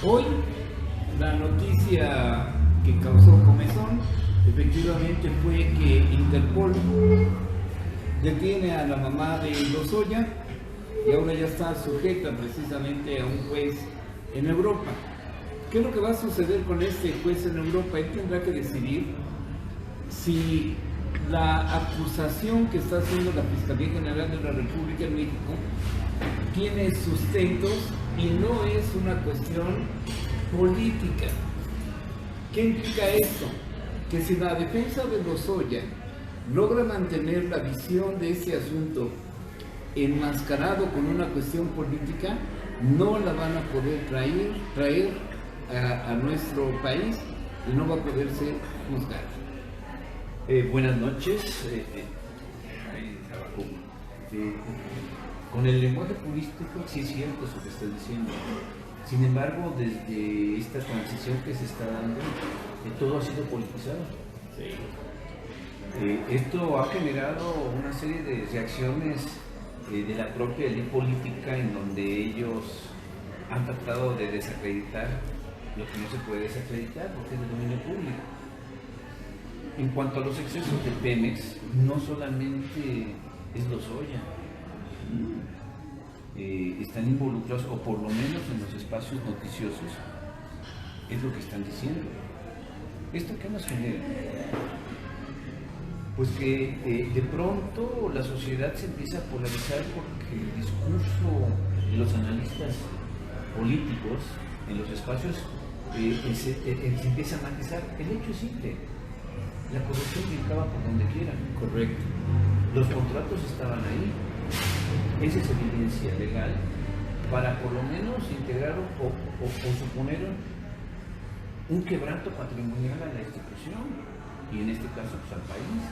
Hoy la noticia que causó comezón efectivamente fue que Interpol detiene a la mamá de Lozoya y ahora ya está sujeta precisamente a un juez en Europa. ¿Qué es lo que va a suceder con este juez en Europa? Él tendrá que decidir si la acusación que está haciendo la Fiscalía General de la República en México tiene sustentos y no es una cuestión política. ¿Qué implica esto? Que si la defensa de Lozoya logra mantener la visión de este asunto enmascarado con una cuestión política, no la van a poder traer a nuestro país y no va a poder ser juzgada. Buenas noches. Con el lenguaje purístico sí es cierto eso que estás diciendo. Sin embargo, desde esta transición que se está dando, todo ha sido politizado. Sí. Esto ha generado una serie de reacciones de la propia élite política en donde ellos han tratado de desacreditar lo que no se puede desacreditar porque es de dominio público. En cuanto a los excesos de Pemex, no solamente es Lozoya, están involucrados, o por lo menos en los espacios noticiosos, es lo que están diciendo. ¿Esto qué nos genera? Pues que de pronto la sociedad se empieza a polarizar porque el discurso de los analistas políticos en los espacios se empieza a matizar. El hecho es simple, la corrupción brincaba por donde quiera. Correcto. Los contratos estaban ahí. Esa es evidencia legal para por lo menos integrar o suponer un quebranto patrimonial a la institución y en este caso pues, al país.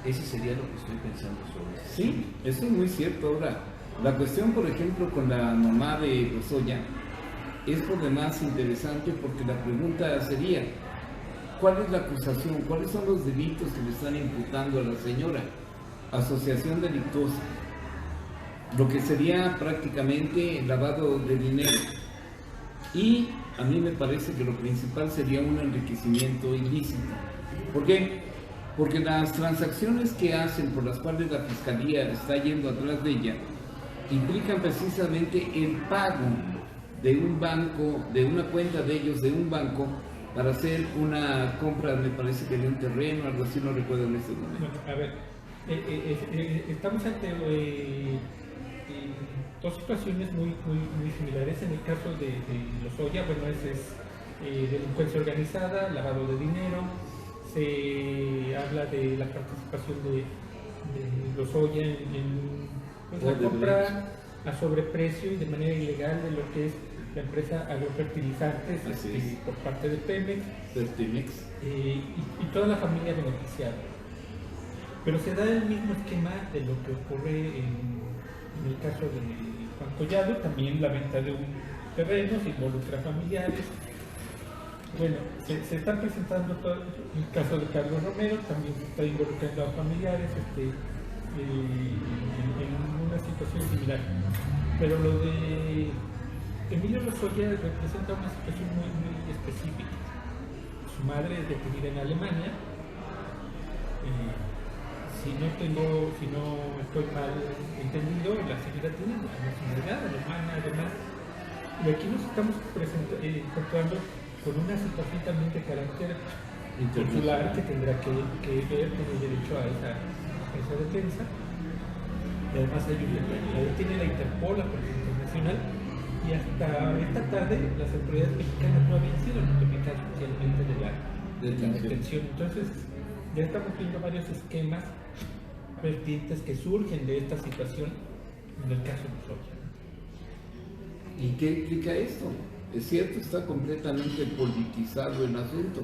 Ese sería lo que estoy pensando sobre eso. Sí, eso es muy cierto. Ahora, la cuestión, por ejemplo, con la mamá de Lozoya es por demás interesante porque la pregunta sería: ¿cuál es la acusación? ¿Cuáles son los delitos que le están imputando a la señora? Asociación delictuosa, lo que sería prácticamente lavado de dinero. Y a mí me parece que lo principal sería un enriquecimiento ilícito. ¿Por qué? Porque las transacciones que hacen, por las cuales la Fiscalía está yendo atrás de ella, implican precisamente el pago de un banco, de una cuenta de ellos, de un banco, para hacer una compra, me parece que de un terreno, algo así, no recuerdo en este momento. Bueno, a ver, estamos ante dos situaciones muy similares. En el caso de Lozoya, bueno, es delincuencia organizada, lavado de dinero. Se habla de la participación de Lozoya en la compra a sobreprecio y de manera ilegal de lo que es la empresa Agrofertilizantes por parte de Pemex y toda la familia beneficiada. Pero se da el mismo esquema de lo que ocurre en el caso de Juan Collado, también la venta de un terreno, se involucra a familiares. Bueno, se está presentando todo el caso de Carlos Romero, también se está involucrando a familiares en una situación similar. Pero lo de Emilio Lozoya representa una situación muy específica. Su madre es detenida en Alemania. Si no estoy mal entendido, la señora tiene la nacionalidad alemana, además. Y aquí nos estamos encontrando con una situación también de carácter consular que tendrá que ver con el derecho a esa defensa. Y además tiene la Interpol, la Policía Internacional, y hasta esta tarde las autoridades mexicanas no habían sido notificadas oficialmente de la detención. Entonces ya estamos viendo varios esquemas vertientes que surgen de esta situación en el caso de Lozoya. ¿Y qué implica esto? Es cierto, está completamente politizado el asunto.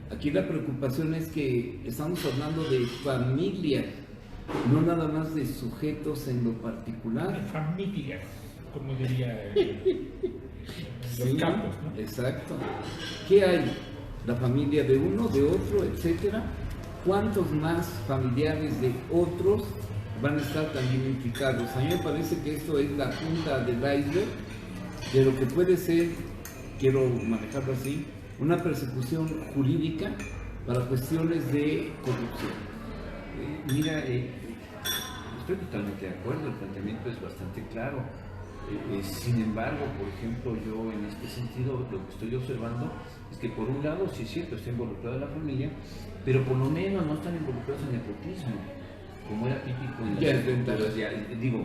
Aquí la preocupación es que estamos hablando de familia, no nada más de sujetos en lo particular. Familias, como diría los campos, ¿no? Exacto. ¿Qué hay? La familia de uno, de otro, etcétera. ¿Cuántos más familiares de otros van a estar también implicados? A mí me parece que esto es la punta del iceberg de lo que puede ser, quiero manejarlo así, una persecución jurídica para cuestiones de corrupción. Mira, estoy totalmente de acuerdo, el planteamiento es bastante claro. Sin embargo, por ejemplo, yo en este sentido lo que estoy observando es que por un lado, sí es cierto, está involucrada la familia, pero por lo menos no están involucrados en nepotismo, como era típico en las Ya es ventaja.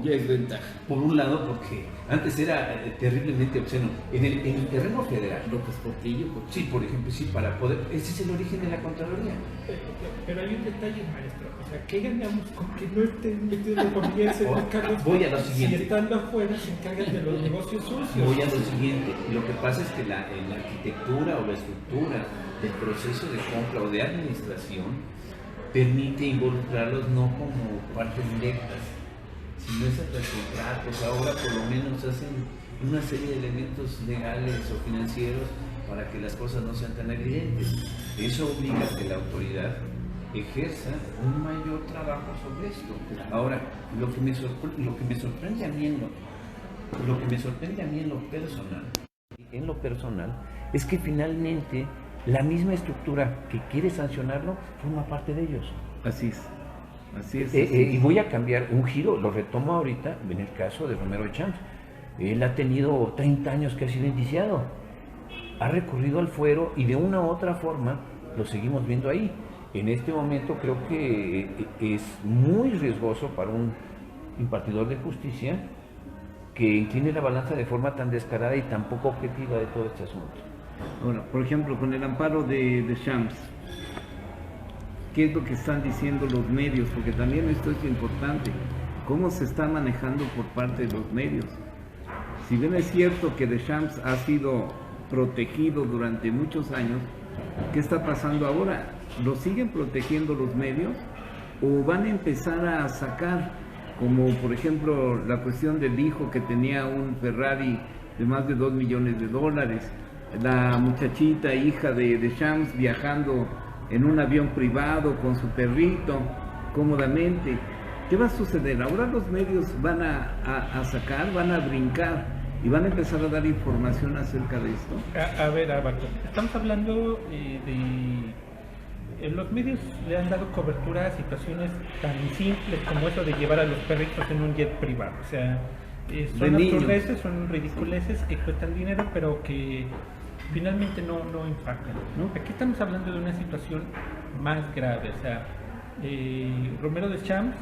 Ya es ventaja. Por un lado, porque antes era terriblemente obsceno. En el terreno federal, López Portillo, sí, por ejemplo, sí, para poder, ese es el origen de la Contraloría. Pero hay un detalle, maestro. O sea, ¿qué ganamos con que no estén metidos los familiares en los cargos? Voy a lo siguiente. Si estando afuera se encargan de los negocios sucios. Voy a lo siguiente, lo que pasa es que la arquitectura o la estructura del proceso de compra o de administración permite involucrarlos no como partes directas, sino es a través de contratos. Ahora por lo menos hacen una serie de elementos legales o financieros para que las cosas no sean tan evidentes. Eso obliga a que la autoridad ejerza un mayor trabajo sobre esto. Ahora, lo que me sorprende a mí en lo personal es que finalmente la misma estructura que quiere sancionarlo forma parte de ellos. Así es. Así es. Y voy a cambiar un giro, lo retomo ahorita en el caso de Romero de Champs. Él ha tenido 30 años que ha sido indiciado, ha recurrido al fuero y de una u otra forma lo seguimos viendo ahí. En este momento creo que es muy riesgoso para un impartidor de justicia que incline la balanza de forma tan descarada y tan poco objetiva de todo este asunto. Ahora, por ejemplo, con el amparo de Champs, ¿qué es lo que están diciendo los medios? Porque también esto es importante. ¿Cómo se está manejando por parte de los medios? Si bien es cierto que Deschamps ha sido protegido durante muchos años, ¿qué está pasando ahora? ¿Lo siguen protegiendo los medios o van a empezar a sacar, como por ejemplo la cuestión del hijo que tenía un Ferrari de más de $2 millones, la muchachita hija de Deschamps viajando en un avión privado con su perrito cómodamente? ¿Qué va a suceder? Ahora los medios van a sacar, van a brincar y van a empezar a dar información acerca de esto. A ver, Abaco, estamos hablando los medios le han dado cobertura a situaciones tan simples como eso de llevar a los perritos en un jet privado. O sea, son absurdeces, son ridiculeces que cuestan dinero, pero que finalmente no impactan, ¿no? Aquí estamos hablando de una situación más grave. O sea, Romero Deschamps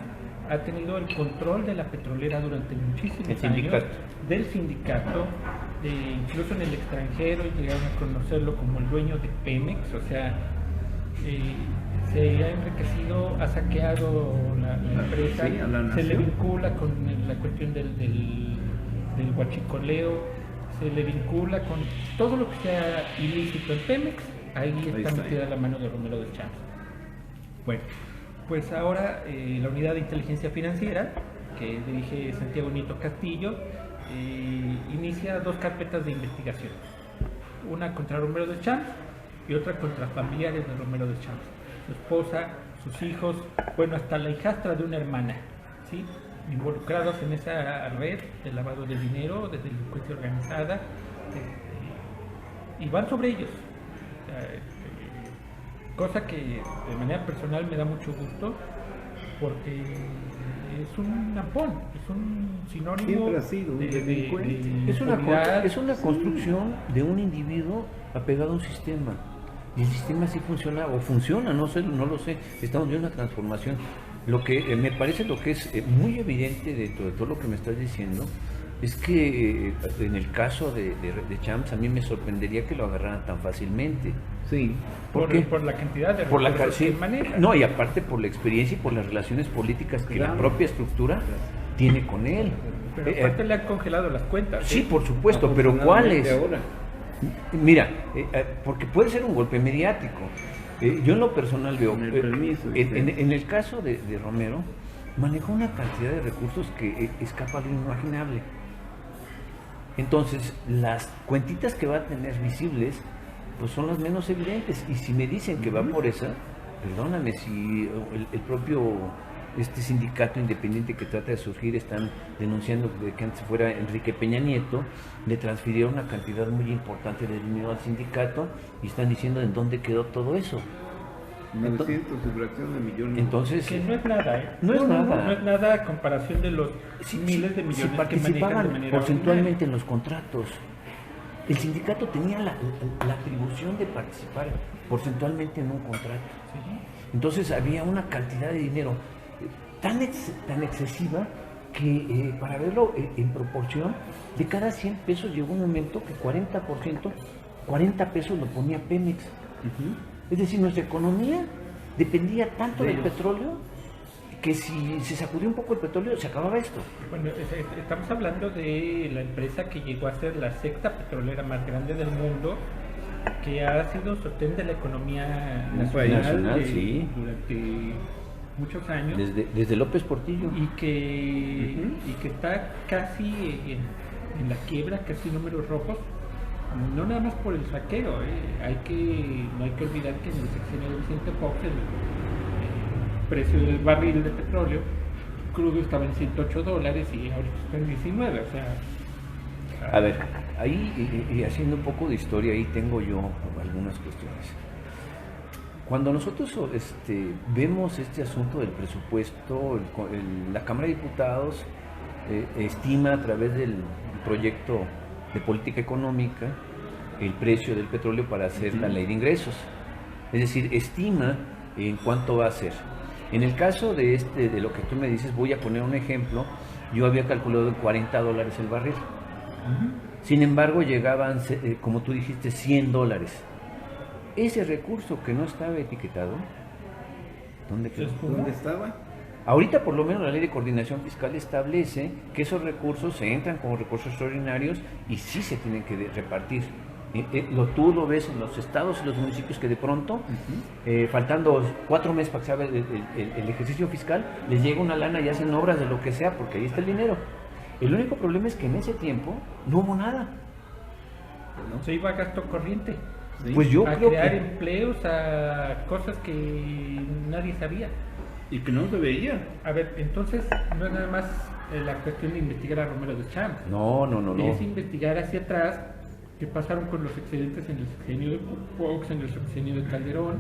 ha tenido el control de la petrolera durante muchísimos años, del sindicato, incluso en el extranjero llegaron a conocerlo como el dueño de Pemex. O sea, se ha enriquecido, ha saqueado la empresa, sí, se le vincula con la cuestión del huachicoleo, se le vincula con todo lo que sea ilícito en Pemex. Ahí está metida la mano de Romero Deschamps. Bueno, pues ahora la unidad de inteligencia financiera, que dirige Santiago Nieto Castillo, inicia 2 carpetas de investigación, una contra Romero Deschamps y otra contra familiares de Romero Deschamps, su esposa, sus hijos, bueno, hasta la hijastra de una hermana, ¿sí?, involucrados en esa red de lavado de dinero, de delincuencia organizada, y van sobre ellos. Cosa que de manera personal me da mucho gusto, porque es un ampón, es un sinónimo. Siempre ha sido un delincuente. Es una construcción de un individuo apegado a un sistema. Y el sistema sí funciona, o funciona, no lo sé. Estamos viendo una transformación. Lo que me parece, lo que es muy evidente dentro de todo lo que me estás diciendo, es que en el caso de Champs, a mí me sorprendería que lo agarraran tan fácilmente. Sí. Por la cantidad de recursos que maneja. No, y aparte por la experiencia y por las relaciones políticas que la propia estructura tiene con él. Pero aparte le han congelado las cuentas. Sí, por supuesto, pero ¿cuáles? Ahora. Mira, porque puede ser un golpe mediático. Yo en lo personal veo, en el caso de Romero, manejó una cantidad de recursos que escapa a lo inimaginable. Entonces, las cuentitas que va a tener visibles, pues son las menos evidentes. Y si me dicen que va por esa, perdóname, si el propio este sindicato independiente que trata de surgir, están denunciando de que antes fuera Enrique Peña Nieto, le transfirieron una cantidad muy importante de dinero al sindicato y están diciendo en dónde quedó todo eso. 900 y fracción de millones. Entonces, Que no es nada, ¿eh? No es nada. No es nada a comparación de los miles de millones si que manejan de participaban manera porcentualmente en los contratos. El sindicato tenía la atribución de participar porcentualmente en un contrato. Sí. Entonces había una cantidad de dinero tan excesiva que para verlo en proporción, de cada 100 pesos llegó un momento que 40%, 40 pesos lo ponía Pemex. Es decir, nuestra economía dependía tanto del petróleo que si se sacudía un poco el petróleo se acababa esto. Bueno, estamos hablando de la empresa que llegó a ser la sexta petrolera más grande del mundo, que ha sido sostén de la economía nacional sí, durante muchos años. Desde López Portillo. Y que está casi en la quiebra, casi números rojos, no nada más por el saqueo, no hay que olvidar que en el sexenio de Vicente Fox el precio del barril de petróleo crudo estaba en $108 y ahorita está en 19, o sea... A ver, ahí y haciendo un poco de historia, ahí tengo yo algunas cuestiones. Cuando nosotros vemos este asunto del presupuesto, la Cámara de Diputados estima a través del proyecto de política económica el precio del petróleo para hacer la ley de ingresos. Es decir, estima en cuánto va a ser. En el caso de lo que tú me dices, voy a poner un ejemplo, yo había calculado en $40 el barril. Sin embargo, llegaban, como tú dijiste, $100. Ese recurso que no estaba etiquetado, ¿dónde quedó? ¿Dónde estaba? Ahorita por lo menos la Ley de Coordinación Fiscal establece que esos recursos se entran como recursos extraordinarios y sí se tienen que repartir. Tú lo ves en los estados y los municipios que de pronto, faltando 4 meses para que se haga el ejercicio fiscal, les llega una lana y hacen obras de lo que sea porque ahí está el dinero. El único problema es que en ese tiempo no hubo nada. Se iba a gasto corriente. Sí. Pues yo a creo crear que... empleos, a cosas que nadie sabía. Y que no se veía. A ver, entonces no es nada más la cuestión de investigar a Romero de Champs. No. Es investigar hacia atrás qué pasaron con los excedentes en el sexenio de Fox, en el sexenio de Calderón,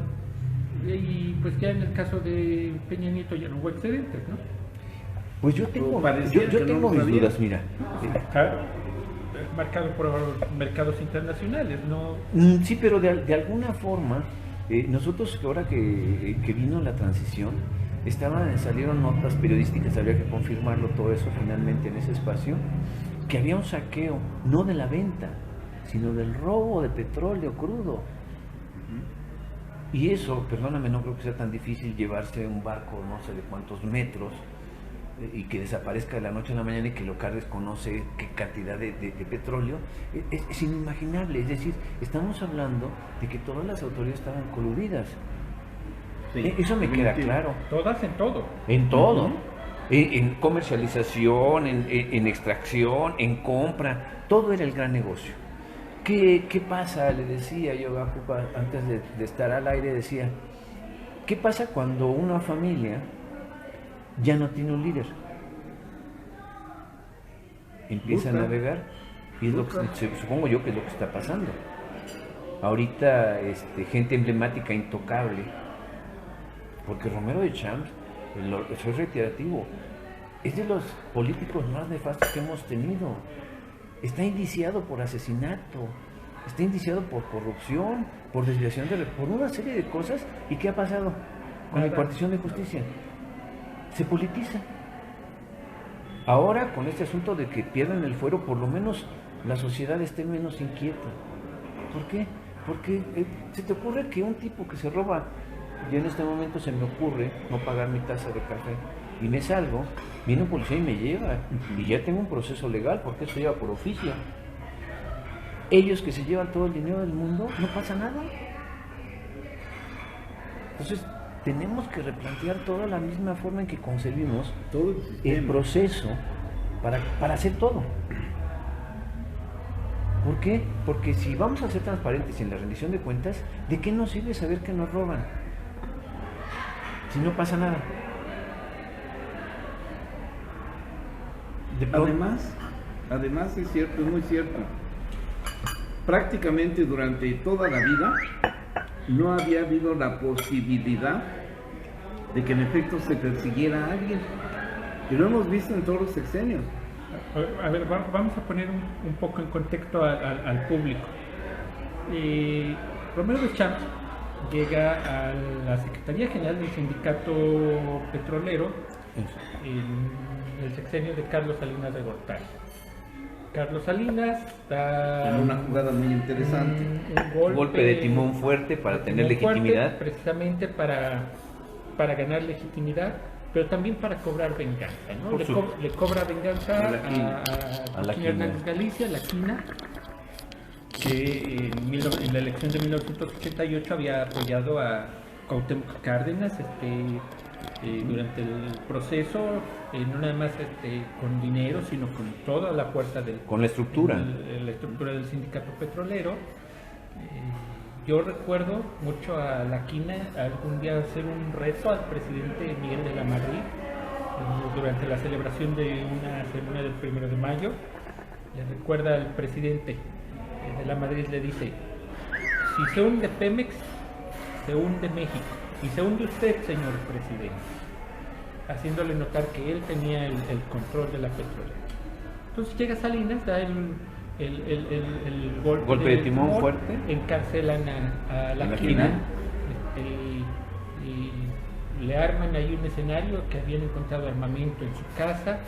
y pues ya en el caso de Peña Nieto ya no hubo excedentes, ¿no? Pues yo tengo no mis sabía. dudas, mira. Claro, marcado por mercados internacionales, ¿no? Sí, pero de alguna forma, nosotros ahora que vino la transición, salieron notas periodísticas, habría que confirmarlo todo eso finalmente en ese espacio, que había un saqueo, no de la venta, sino del robo de petróleo crudo. Y eso, perdóname, no creo que sea tan difícil llevarse un barco no sé de cuántos metros y que desaparezca de la noche a la mañana y que lo cargues con no sé qué cantidad de petróleo. Es inimaginable, es decir, estamos hablando de que todas las autoridades estaban coludidas. Sí, Eso me queda claro. Todas en todo. En todo. En comercialización, en extracción, en compra, todo era el gran negocio. ¿Qué pasa? Le decía yo a Jupa antes de estar al aire, decía, ¿qué pasa cuando una familia ya no tiene un líder? Empieza a navegar y es lo que, supongo yo que es lo que está pasando. Ahorita gente emblemática, intocable, porque Romero de Champs, soy reiterativo, es de los políticos más nefastos que hemos tenido. Está indiciado por asesinato, está indiciado por corrupción, por desviación por una serie de cosas. ¿Y qué ha pasado con la impartición de justicia? Se politiza. Ahora con este asunto de que pierden el fuero, por lo menos la sociedad esté menos inquieta. ¿Por qué? Porque se te ocurre que un tipo que se roba, y en este momento se me ocurre no pagar mi taza de café, y me salgo, viene un policía y me lleva, y ya tengo un proceso legal, porque eso lleva por oficio. Ellos que se llevan todo el dinero del mundo, no pasa nada. Entonces, tenemos que replantear toda la misma forma en que concebimos todo el proceso para hacer todo. ¿Por qué? Porque si vamos a ser transparentes en la rendición de cuentas, ¿de qué nos sirve saber que nos roban? Si no pasa nada. Además es cierto, es muy cierto. Prácticamente durante toda la vida no había habido la posibilidad de que en efecto se persiguiera a alguien. Y lo hemos visto en todos los sexenios. A ver, vamos a poner un poco en contexto al público. Romero Deschamps llega a la Secretaría General del Sindicato Petrolero en el sexenio de Carlos Salinas de Gortari. Carlos Salinas da En una jugada muy interesante. Un golpe de timón fuerte para tener legitimidad. Fuerte, precisamente para ganar legitimidad, pero también para cobrar venganza, ¿no? Le cobra venganza a la Joaquín Hernández Galicia, la Quina, que en la elección de 1988 había apoyado a Cuauhtémoc Cárdenas durante el proceso, no nada más con dinero, sino con toda la fuerza con la estructura. La estructura del sindicato petrolero. Yo recuerdo mucho a la Quina algún día hacer un reto al presidente Miguel de la Madrid durante la celebración de una ceremonia del 1 de mayo. Le recuerda al presidente de la Madrid, le dice: si se hunde Pemex, se hunde México, y se hunde usted, señor presidente, haciéndole notar que él tenía el control de la petrolera. Entonces llega Salinas, da el golpe de timón fuerte, encarcelan a la Quina y le arman ahí un escenario que habían encontrado armamento en su casa,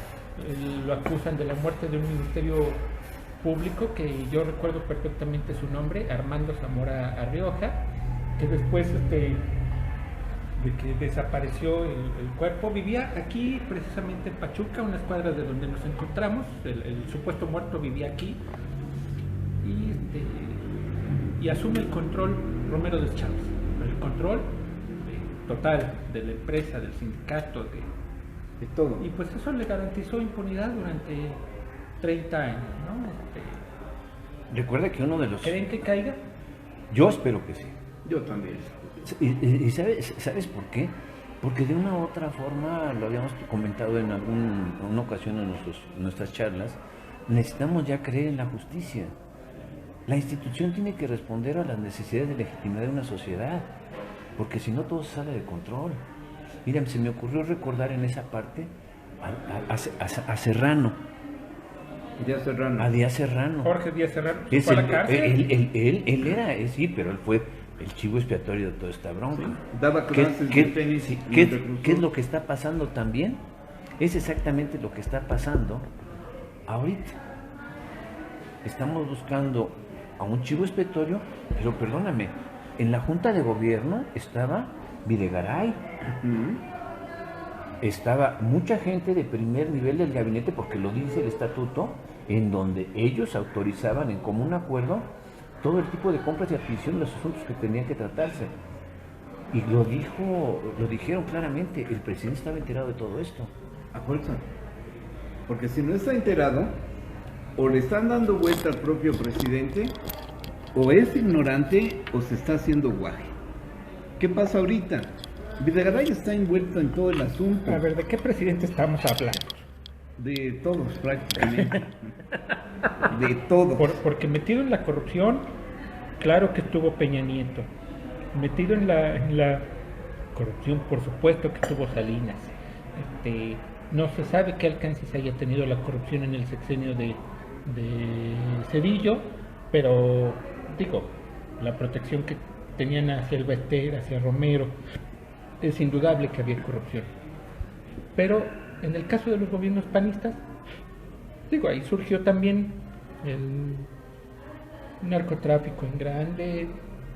lo acusan de la muerte de un ministerio público que yo recuerdo perfectamente su nombre, Armando Zamora Arrioja, que después de que desapareció el cuerpo, vivía aquí precisamente en Pachuca, unas cuadras de donde nos encontramos. El supuesto muerto vivía aquí y asume el control Romero Deschamps, el control total de la empresa, del sindicato, de todo. Y pues eso le garantizó impunidad durante 30 años, ¿no? Recuerda que uno de los... ¿Creen que caiga? Yo espero que sí. Yo también. ¿Y sabes por qué? Porque de una u otra forma, lo habíamos comentado en una ocasión en nuestras charlas, necesitamos ya creer en la justicia. La institución tiene que responder a las necesidades de legitimidad de una sociedad, porque si no todo sale de control. Mira, se me ocurrió recordar en esa parte a Serrano. Díaz Serrano. A Díaz Serrano. Jorge Díaz Serrano. Es ¿Fue a la cárcel? Él era, sí, pero él fue el chivo expiatorio de toda esta bronca. Sí, daba clases de tenis. ¿Qué es lo que está pasando también? Es exactamente lo que está pasando ahorita. Estamos buscando a un chivo expiatorio, pero perdóname, en la Junta de Gobierno estaba Videgaray, estaba mucha gente de primer nivel del gabinete, porque lo dice el estatuto, en donde ellos autorizaban en común acuerdo todo el tipo de compras y adquisición de los asuntos que tenían que tratarse. Y lo dijeron claramente, el presidente estaba enterado de todo esto. A fuerza. Porque si no está enterado, o le están dando vuelta al propio presidente, o es ignorante, o se está haciendo guaje. ¿Qué pasa ahorita? Videgaray está envuelto en todo el asunto. A ver, ¿de qué presidente estamos hablando? De todos, prácticamente. De todos. Porque metido en la corrupción, claro que estuvo Peña Nieto. Metido en la corrupción, por supuesto que estuvo Salinas. No se sabe qué alcances haya tenido la corrupción en el sexenio de Cedillo, pero digo, la protección que tenían hacia el Bester, hacia Romero, es indudable que había corrupción. Pero en el caso de los gobiernos panistas, digo, ahí surgió también el narcotráfico en grande,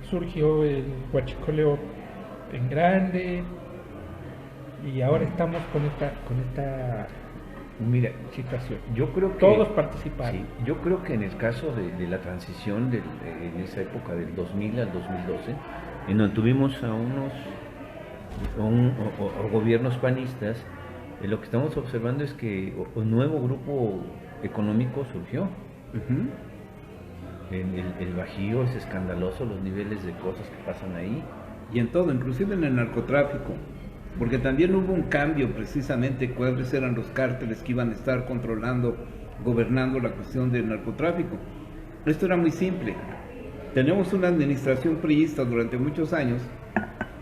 surgió el huachicoleo en grande, y ahora estamos con esta Mira, situación. Yo creo que todos participaron. Sí, yo creo que en el caso de la transición en esa época del 2000 al 2012, en donde tuvimos a gobiernos panistas, lo que estamos observando es que un nuevo grupo económico surgió. El Bajío es escandaloso, los niveles de cosas que pasan ahí. Y en todo, inclusive en el narcotráfico. porque también hubo un cambio precisamente cuáles eran los cárteles que iban a estar controlando, gobernando la cuestión del narcotráfico. Esto era muy simple. Tenemos una administración priista durante muchos años,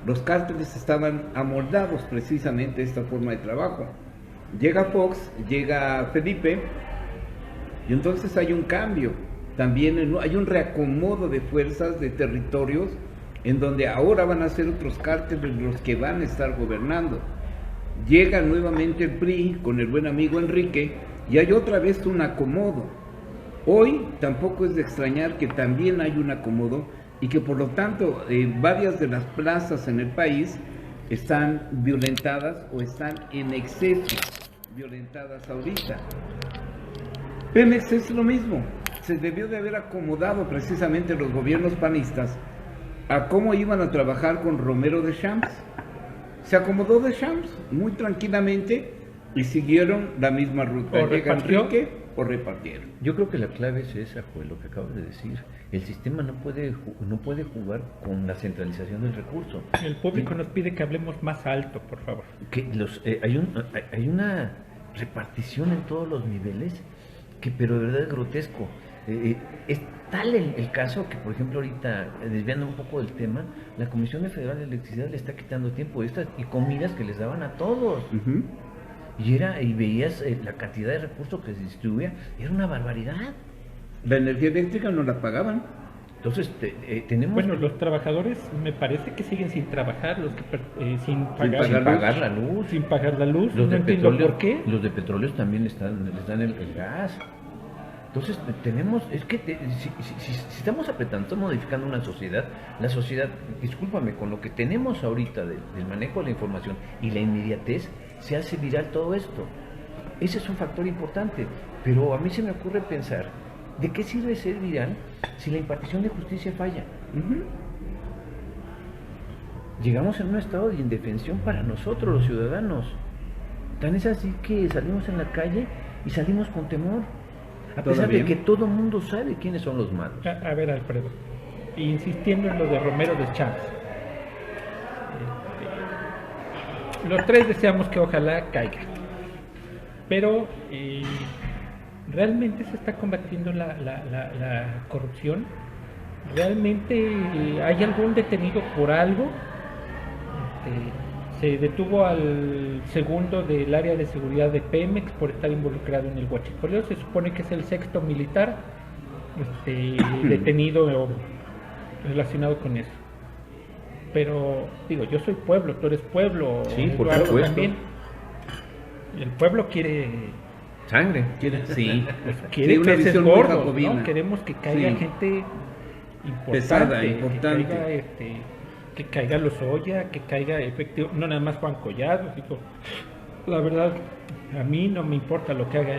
los cárteles estaban amoldados precisamente a esta forma de trabajo. Llega Fox, llega Felipe, y entonces hay un cambio. También hay un reacomodo de fuerzas, de territorios, en donde ahora van a ser otros cárteles los que van a estar gobernando. Llega nuevamente el PRI con el buen amigo Enrique, y hay otra vez un acomodo. Hoy tampoco es de extrañar que también hay un acomodo, y que por lo tanto varias de las plazas en el país están violentadas o están en exceso violentadas ahorita. Pemex es lo mismo, se debió de haber acomodado precisamente los gobiernos panistas a cómo iban a trabajar con Romero de Champs. Se acomodó de Champs muy tranquilamente y siguieron la misma ruta. Llega Enrique o repartieron. Yo creo que la clave es esa, Joel, lo que acabas de decir. El sistema no puede jugar con la centralización del recurso. El público nos pide que hablemos más alto, por favor. Que hay una repartición en todos los niveles pero de verdad es grotesco. Es tal el caso que, por ejemplo, ahorita, desviando un poco del tema, la Comisión Federal de Electricidad le está quitando tiempo extra y comidas que les daban a todos. Uh-huh. Y veías la cantidad de recursos que se distribuía, era una barbaridad. La energía eléctrica no la pagaban. Entonces tenemos... Bueno, los trabajadores me parece que siguen sin trabajar, los que sin pagar la luz. Sin pagar la luz, Los no de entiendo petróleo, por qué. Los de petróleo también les dan el gas. Entonces tenemos, es que si estamos apretando, estamos modificando una sociedad, la sociedad, discúlpame, con lo que tenemos ahorita del manejo de la información y la inmediatez, se hace viral todo esto. Ese es un factor importante, pero a mí se me ocurre pensar, ¿de qué sirve ser viral si la impartición de justicia falla? Uh-huh. Llegamos en un estado de indefensión para nosotros los ciudadanos. Tan es así que salimos en la calle y salimos con temor, a pesar de que todo el mundo sabe quiénes son los malos. A ver, Alfredo, insistiendo en lo de Romero de Champs, los tres deseamos que ojalá caiga, pero ¿realmente se está combatiendo la corrupción? ¿Realmente hay algún detenido por algo? Se detuvo al segundo del área de seguridad de Pemex por estar involucrado en el huachicoleo. Se supone que es el sexto militar detenido o relacionado con eso. Pero digo, yo soy pueblo, tú eres pueblo, sí, por Eduardo supuesto. también. El pueblo quiere sangre, sí, quiere una peces visión muy gordos, jacobina. ¿no? Queremos que caiga Sí. gente importante, Pesada, importante. que caiga Lozoya, que caiga efectivo, no nada más Juan Collado. Digo, la verdad, a mí no me importa lo que haga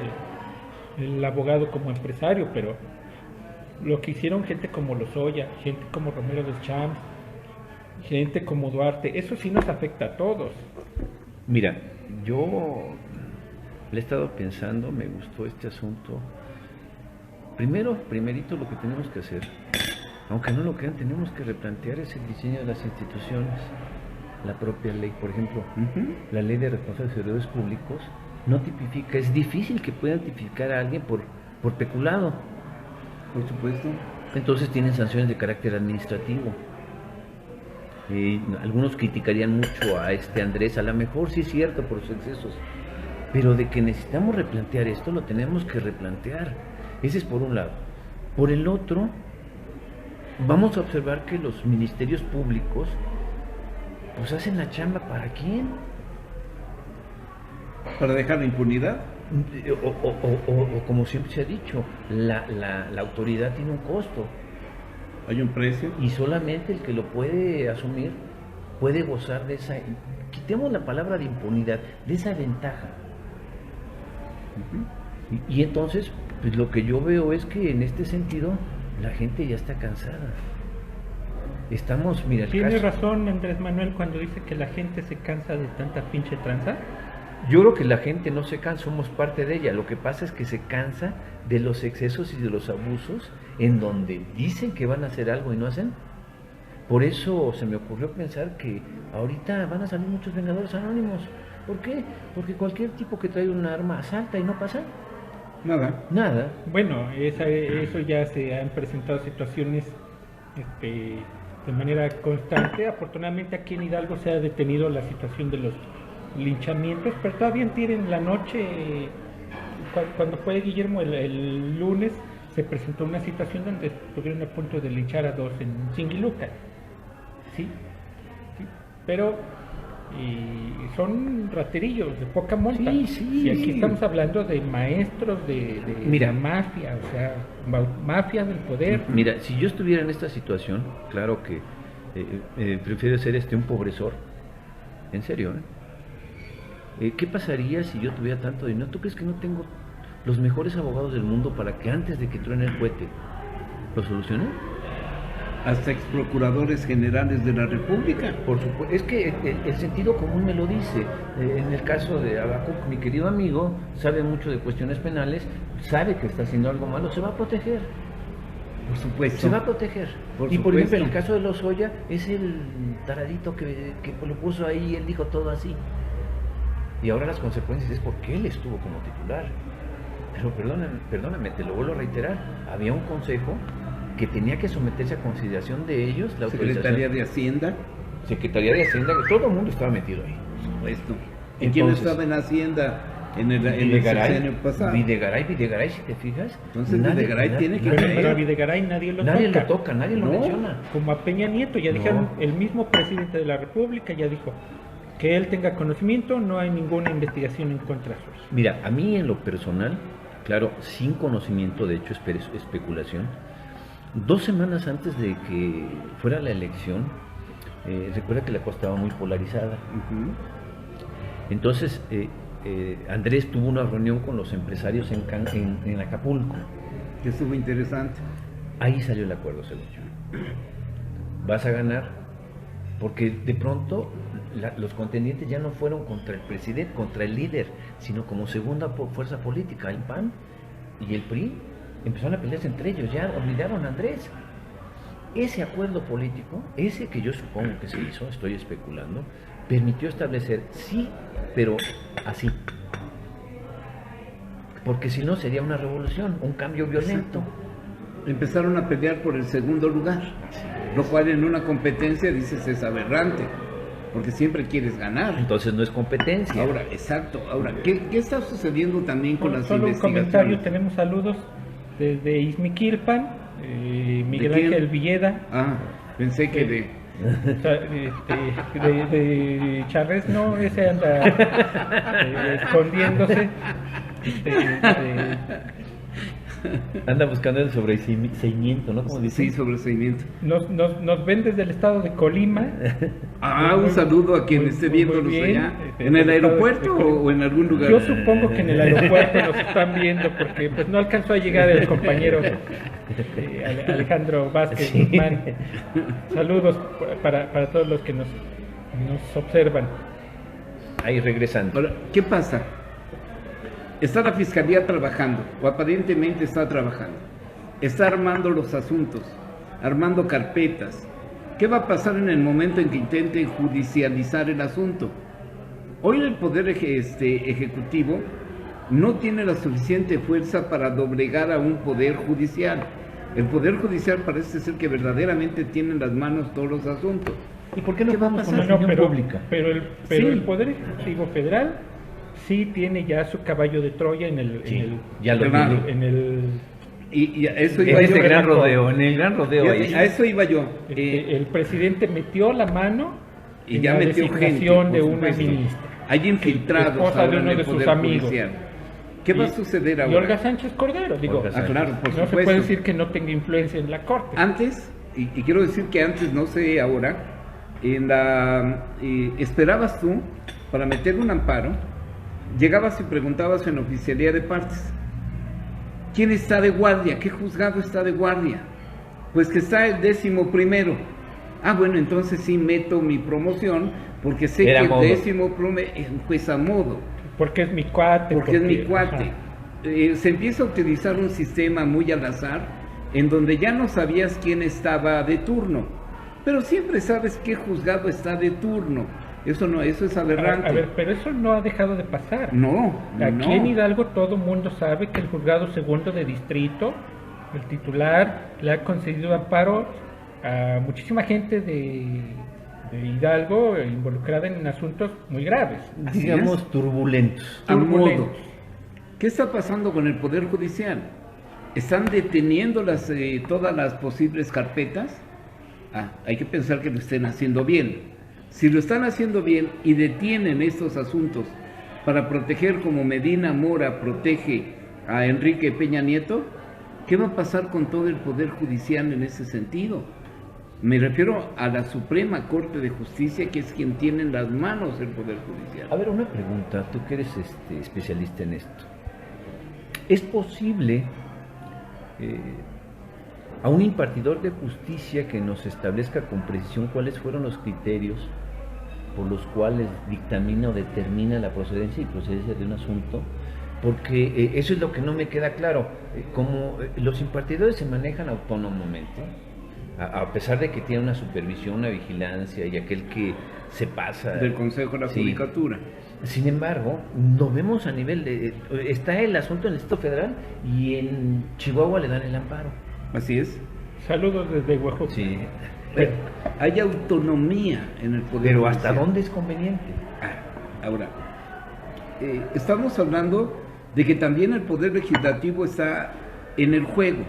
el abogado como empresario, pero lo que hicieron gente como Lozoya, gente como Romero de Champs, gente como Duarte, eso sí nos afecta a todos. Mira, yo le he estado pensando, me gustó este asunto. Primerito lo que tenemos que hacer, aunque no lo crean, tenemos que replantear es el diseño de las instituciones, la propia ley. Por ejemplo, la ley de responsabilidad de servidores públicos no tipifica, es difícil que puedan tipificar a alguien por peculado. Por supuesto. Entonces tienen sanciones de carácter administrativo. Algunos criticarían mucho a Andrés, a lo mejor sí es cierto por sus excesos, pero de que necesitamos replantear esto, lo tenemos que replantear. Ese es por un lado. Por el otro, vamos a observar que los ministerios públicos pues hacen la chamba ¿para quién? ¿Para dejar la impunidad? O como siempre se ha dicho, la autoridad tiene un costo. Hay un precio. Y solamente el que lo puede asumir puede gozar de esa, quitemos la palabra de impunidad, de esa ventaja. Y entonces, pues lo que yo veo es que en este sentido la gente ya está cansada. Estamos, mira, Tiene razón Andrés Manuel cuando dice que la gente se cansa de tanta pinche tranza. Yo creo que la gente no se cansa, somos parte de ella. Lo que pasa es que se cansa de los excesos y de los abusos en donde dicen que van a hacer algo y no hacen. Por eso se me ocurrió pensar que ahorita van a salir muchos Vengadores Anónimos. ¿Por qué? Porque cualquier tipo que trae un arma asalta y no pasa nada. Bueno, eso ya se han presentado situaciones de manera constante. Afortunadamente aquí en Hidalgo se ha detenido la situación de los linchamientos, pero todavía tienen la noche, cuando fue Guillermo el lunes, se presentó una situación donde estuvieron a punto de linchar a 2 en Singiluca, ¿sí? Pero son raterillos de poca monta, y aquí estamos hablando de maestros de Mira, la mafia, o sea, mafia del poder. Mira, si yo estuviera en esta situación, claro que prefiero ser un pobresor, en serio, ¿qué pasaría si yo tuviera tanto dinero? ¿Tú crees que no tengo los mejores abogados del mundo para que antes de que truene el cohete lo solucione? Hasta ex procuradores generales de la República. Por supuesto, es que el sentido común me lo dice. En el caso de Habacuc, mi querido amigo, sabe mucho de cuestiones penales, sabe que está haciendo algo malo, se va a proteger. Por supuesto. Se va a proteger. Por y por ejemplo, supuesto. en el caso de Lozoya, es el taradito que lo puso ahí y él dijo todo así. Y ahora las consecuencias es porque él estuvo como titular. Pero perdóname, te lo vuelvo a reiterar. Había un consejo que tenía que someterse a consideración de ellos, la Secretaría de Hacienda. Secretaría de Hacienda, todo el mundo estaba metido ahí. Por supuesto. ¿Y quién estaba en Hacienda en el sexenio pasado? Videgaray, si te fijas. Entonces Videgaray tiene que Pero a Videgaray nadie lo toca, nadie lo menciona. Como a Peña Nieto, ya dijeron, el mismo presidente de la República ya dijo que él tenga conocimiento, no hay ninguna investigación en contra suya. Mira, a mí en lo personal, claro, sin conocimiento, de hecho especulación, 2 semanas antes de que fuera la elección, recuerda que la cosa estaba muy polarizada. Entonces, Andrés tuvo una reunión con los empresarios en Acapulco. Que estuvo interesante. Ahí salió el acuerdo, Celocho. Vas a ganar, porque de pronto los contendientes ya no fueron contra el presidente, contra el líder, sino como segunda fuerza política, el PAN y el PRI. Empezaron a pelearse entre ellos, ya olvidaron a Andrés. Ese acuerdo político, ese que yo supongo que se hizo, estoy especulando, permitió establecer, sí, pero así. Porque si no sería una revolución, un cambio violento. Empezaron a pelear por el segundo lugar, lo cual en una competencia dices es aberrante, porque siempre quieres ganar. Entonces no es competencia. Ahora, exacto. Ahora, ¿qué está sucediendo también con las Solo un investigaciones? comentario, tenemos saludos desde Izmiquilpan, Miguel Ángel Villeda. Ah, pensé que de Charres, no, ese anda escondiéndose. Anda buscando el sobreseimiento, ¿no? Como sí, sobreseimiento. Nos ven desde el estado de Colima. Un saludo a quien esté viéndonos allá. ¿En el aeropuerto o en algún lugar? Yo supongo que en el aeropuerto nos están viendo, porque pues no alcanzó a llegar el compañero Alejandro Vázquez Guzmán. Saludos para todos los que nos observan. Ahí regresando. Ahora, ¿qué pasa? Está la fiscalía trabajando, o aparentemente está trabajando. Está armando los asuntos, armando carpetas. ¿Qué va a pasar en el momento en que intenten judicializar el asunto? Hoy el Poder Ejecutivo no tiene la suficiente fuerza para doblegar a un Poder Judicial. El Poder Judicial parece ser que verdaderamente tiene en las manos todos los asuntos. ¿Y por qué no va a vamos pasar? con la opinión pública? Pero Sí. el Poder Ejecutivo Federal sí tiene ya su caballo de Troya en el ya lo Claro. vi. en el Y a eso En iba este yo. gran rodeo, en el gran rodeo ahí. A eso iba yo. el presidente metió la mano Y en ya la metió designación gente, de por una supuesto. ministra. Hay infiltrados Esposa de ahora en uno el de sus Poder amigos. Judicial. ¿Qué va a suceder Y ahora? Olga Sánchez Cordero, digo, Olga Sánchez. claro, por no se supuesto. puede decir que no tenga influencia en la corte. Antes, y quiero decir que antes, no sé ahora, esperabas tú, para meter un amparo, llegabas y preguntabas en la oficialía de partes, ¿quién está de guardia? ¿Qué juzgado está de guardia? Pues que está el 11º. Bueno, entonces sí meto mi promoción, porque sé Era que el modo. 11º es un juez a modo, Porque es mi cuate. porque es mi cuate. ajá. Se empieza a utilizar un sistema muy al azar, en donde ya no sabías quién estaba de turno. Pero siempre sabes qué juzgado está de turno. Eso no, eso es aberrante. A ver, pero eso no ha dejado de pasar. No, Aquí en Hidalgo todo mundo sabe que el juzgado segundo de distrito, el titular, le ha concedido amparo a muchísima gente de Hidalgo involucrada en asuntos muy graves. Digamos turbulentos. A modo. turbulentos. ¿Qué está pasando con el Poder Judicial? ¿Están deteniendo todas las posibles carpetas? Hay que pensar que lo estén haciendo bien. Si lo están haciendo bien y detienen estos asuntos para proteger como Medina Mora protege a Enrique Peña Nieto, ¿qué va a pasar con todo el Poder Judicial en ese sentido? Me refiero a la Suprema Corte de Justicia, que es quien tiene en las manos el Poder Judicial. A ver, una pregunta, tú que eres especialista en esto. ¿Es posible a un impartidor de justicia que nos establezca con precisión cuáles fueron los criterios por los cuales dictamina o determina la procedencia y procedencia de un asunto? Porque eso es lo que no me queda claro. Como los impartidores se manejan autónomamente, a pesar de que tienen una supervisión, una vigilancia y aquel que se pasa Del Consejo de la Judicatura. Sin embargo, lo vemos a nivel de... Está el asunto en el Distrito Federal y en Chihuahua le dan el amparo. Así es. Saludos desde Oaxaca. Sí. Hay autonomía en el Poder Pero Judicial. ¿hasta dónde es conveniente? Ahora, estamos hablando de que también el Poder Legislativo está en el juego.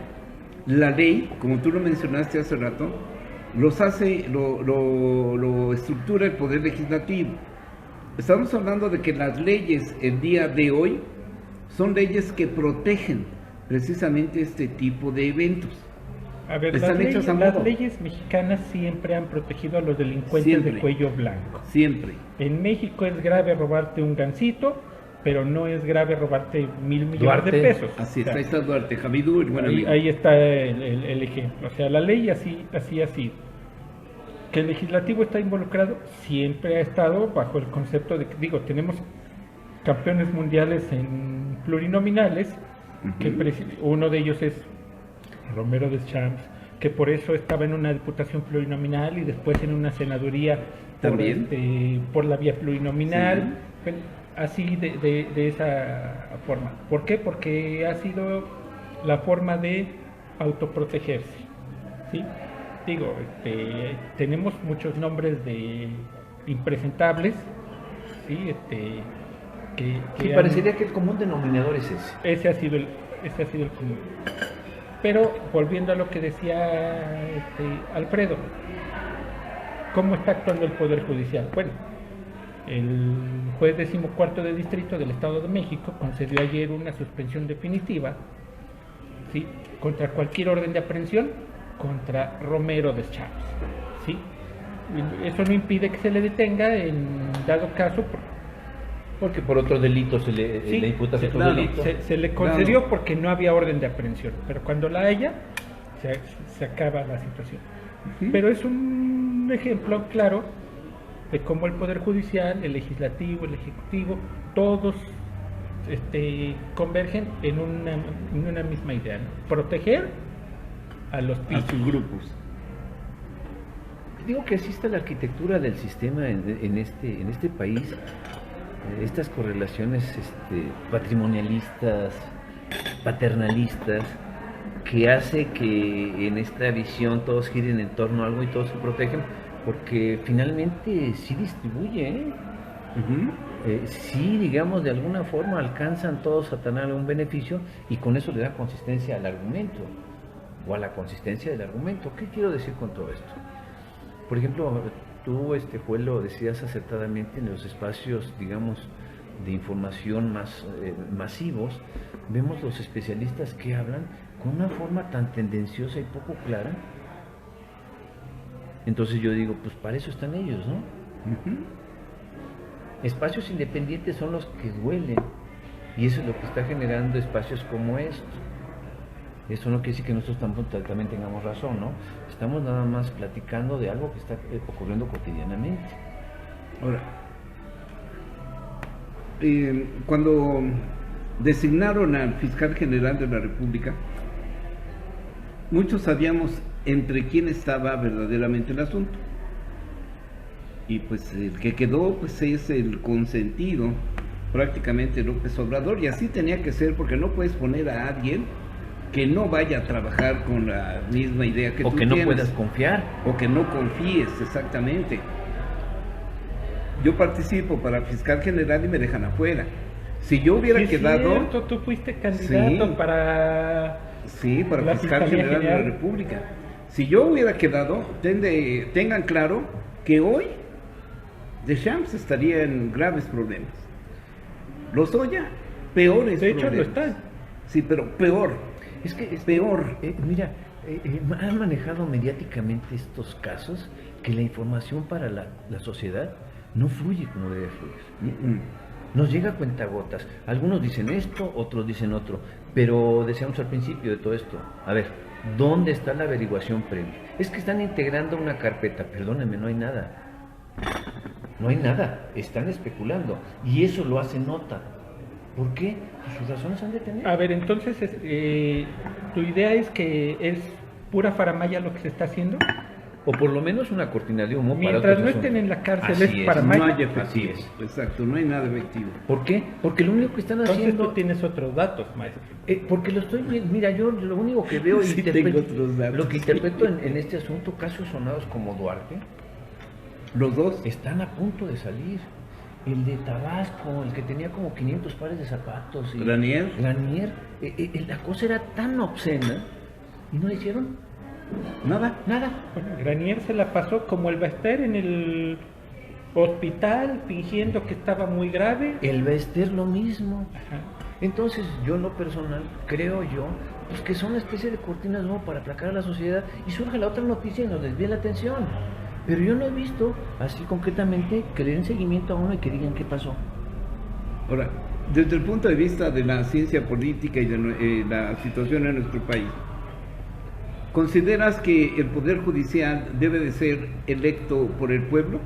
La ley, como tú lo mencionaste hace rato, lo estructura el Poder Legislativo. Estamos hablando de que las leyes el día de hoy son leyes que protegen precisamente este tipo de eventos. A ver, Están hechas a modo. las leyes mexicanas siempre han protegido a los delincuentes Siempre. de cuello blanco. Siempre. En México es grave robarte un gansito, pero no es grave robarte 1,000 millones Duarte. de pesos. Así O sea, está, ahí está Duarte, Javidú, el buen amigo. ahí está el ejemplo. O sea, la ley así ha sido. Que el legislativo está involucrado, siempre ha estado bajo el concepto de que, tenemos campeones mundiales en plurinominales, que uno de ellos es Romero Deschamps, que por eso estaba en una diputación plurinominal y después en una senaduría también por la vía plurinominal. Sí. Bueno, así de esa forma. ¿Por qué? Porque ha sido la forma de autoprotegerse, ¿sí? Tenemos muchos nombres de impresentables, ¿sí? Sí, parecería que el común denominador es ese. Ese ha sido el común. Pero volviendo a lo que decía Alfredo, ¿cómo está actuando el Poder Judicial? Bueno, el juez 14º de distrito del Estado de México concedió ayer una suspensión definitiva, ¿sí?, contra cualquier orden de aprehensión contra Romero Deschamps, ¿sí? Eso no impide que se le detenga en dado caso. Porque por otro delito se le imputa otro claro, delito. Se le concedió porque no había orden de aprehensión, pero cuando la haya, se acaba la situación. Pero es un ejemplo claro de cómo el Poder Judicial, el Legislativo, el Ejecutivo, todos convergen en una misma idea, ¿no? Proteger a los a pisos. sus grupos. Digo que así está la arquitectura del sistema en este país. Estas correlaciones patrimonialistas, paternalistas, que hace que en esta visión todos giren en torno a algo y todos se protegen, porque finalmente sí distribuye, sí, digamos, de alguna forma alcanzan todos a tener algún beneficio y con eso le da consistencia al argumento o a la consistencia del argumento. ¿Qué quiero decir con todo esto? Por ejemplo, tú, juez, lo decías acertadamente, en los espacios, digamos, de información más masivos, vemos los especialistas que hablan con una forma tan tendenciosa y poco clara. Entonces yo digo, pues para eso están ellos, ¿no? Espacios independientes son los que duelen, y eso es lo que está generando espacios como estos. Eso no quiere decir que nosotros también tengamos razón, ¿no? Estamos nada más platicando de algo que está ocurriendo cotidianamente. Ahora, cuando designaron al fiscal general de la República, muchos sabíamos entre quién estaba verdaderamente el asunto. Y pues el que quedó pues es el consentido, prácticamente López Obrador, y así tenía que ser, porque no puedes poner a alguien que no vaya a trabajar con la misma idea que O tú que no tienes, puedas confiar. o que no confíes, exactamente. Yo participo para fiscal general y me dejan afuera. Si yo hubiera Sí, es quedado... cierto, tú fuiste candidato Sí. para Sí, para la fiscal Fiscalía general de la General. República. Si yo hubiera quedado, tengan claro que hoy Deschamps estaría en graves problemas. Lozoya, peores De hecho, lo problemas. está. Sí, pero peor. Es que Peor. Mira, han manejado mediáticamente estos casos que la información para la sociedad no fluye como debe fluir. Nos llega a cuentagotas. Algunos dicen esto, otros dicen otro. Pero decíamos al principio de todo esto, a ver, ¿dónde está la averiguación previa? Es que están integrando una carpeta, perdónenme, no hay nada. No hay nada, están especulando. Y eso lo hace nota. ¿Por qué? Pues sus razones han de tener. A ver, entonces, tu idea es que es pura faramaya lo que se está haciendo. O por lo menos una cortina de humo para Mientras otros no asuntos. estén en la cárcel, Así es es. faramaya. No hay Así efectivo. es. Exacto, no hay nada efectivo. ¿Por qué? Porque lo único que están Entonces haciendo... tú tienes otros datos, maestro. Porque lo estoy viendo, mira, yo lo único que veo Sí, tengo otros datos. lo que interpreto en este asunto, casos sonados como Duarte, Los dos. están a punto de salir. El de Tabasco, el que tenía como 500 pares de zapatos. Granier. La cosa era tan obscena y no le hicieron Nada. nada. Bueno, Granier se la pasó como el Baester en el hospital, fingiendo que estaba muy grave. El Bester lo mismo. Ajá. Entonces, yo en lo personal, creo yo, pues que son una especie de cortinas de humo para aplacar a la sociedad y surge la otra noticia y nos desvía la atención. Pero yo no he visto, así concretamente, que le den seguimiento a uno y que digan qué pasó. Ahora, desde el punto de vista de la ciencia política y de la situación en nuestro país, ¿consideras que el Poder Judicial debe de ser electo por el pueblo,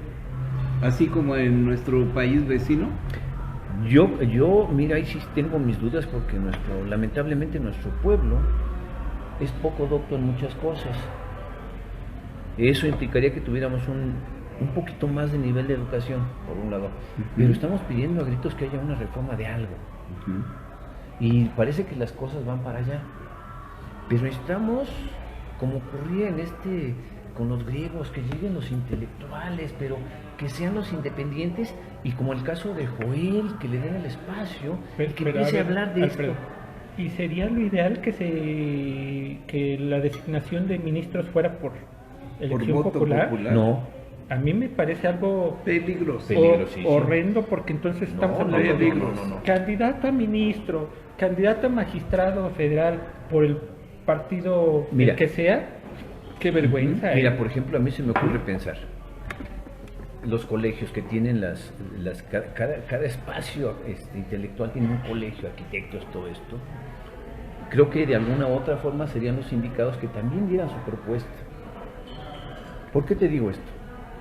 así como en nuestro país vecino? Yo, mira, ahí sí tengo mis dudas porque lamentablemente nuestro pueblo es poco docto en muchas cosas. Eso implicaría que tuviéramos un poquito más de nivel de educación, por un lado. Pero estamos pidiendo a gritos que haya una reforma de algo. Y parece que las cosas van para allá. Pero estamos, como ocurría con los griegos, que lleguen los intelectuales, pero que sean los independientes, y como el caso de Joel, que le den el espacio, y que empiece a hablar de Alfredo, esto. ¿y sería lo ideal que la designación de ministros fuera por elección voto popular? popular. No, A mí me parece algo Peligroso. Peligrosísimo. horrendo, porque entonces estamos hablando de no. candidato a ministro, candidato a magistrado federal por el partido Mira. el que sea. Qué vergüenza. Mira, por ejemplo, a mí se me ocurre pensar, los colegios que tienen cada espacio intelectual tiene un colegio, arquitectos, todo esto. Creo que de alguna u otra forma serían los indicados que también dieran su propuesta. ¿Por qué te digo esto?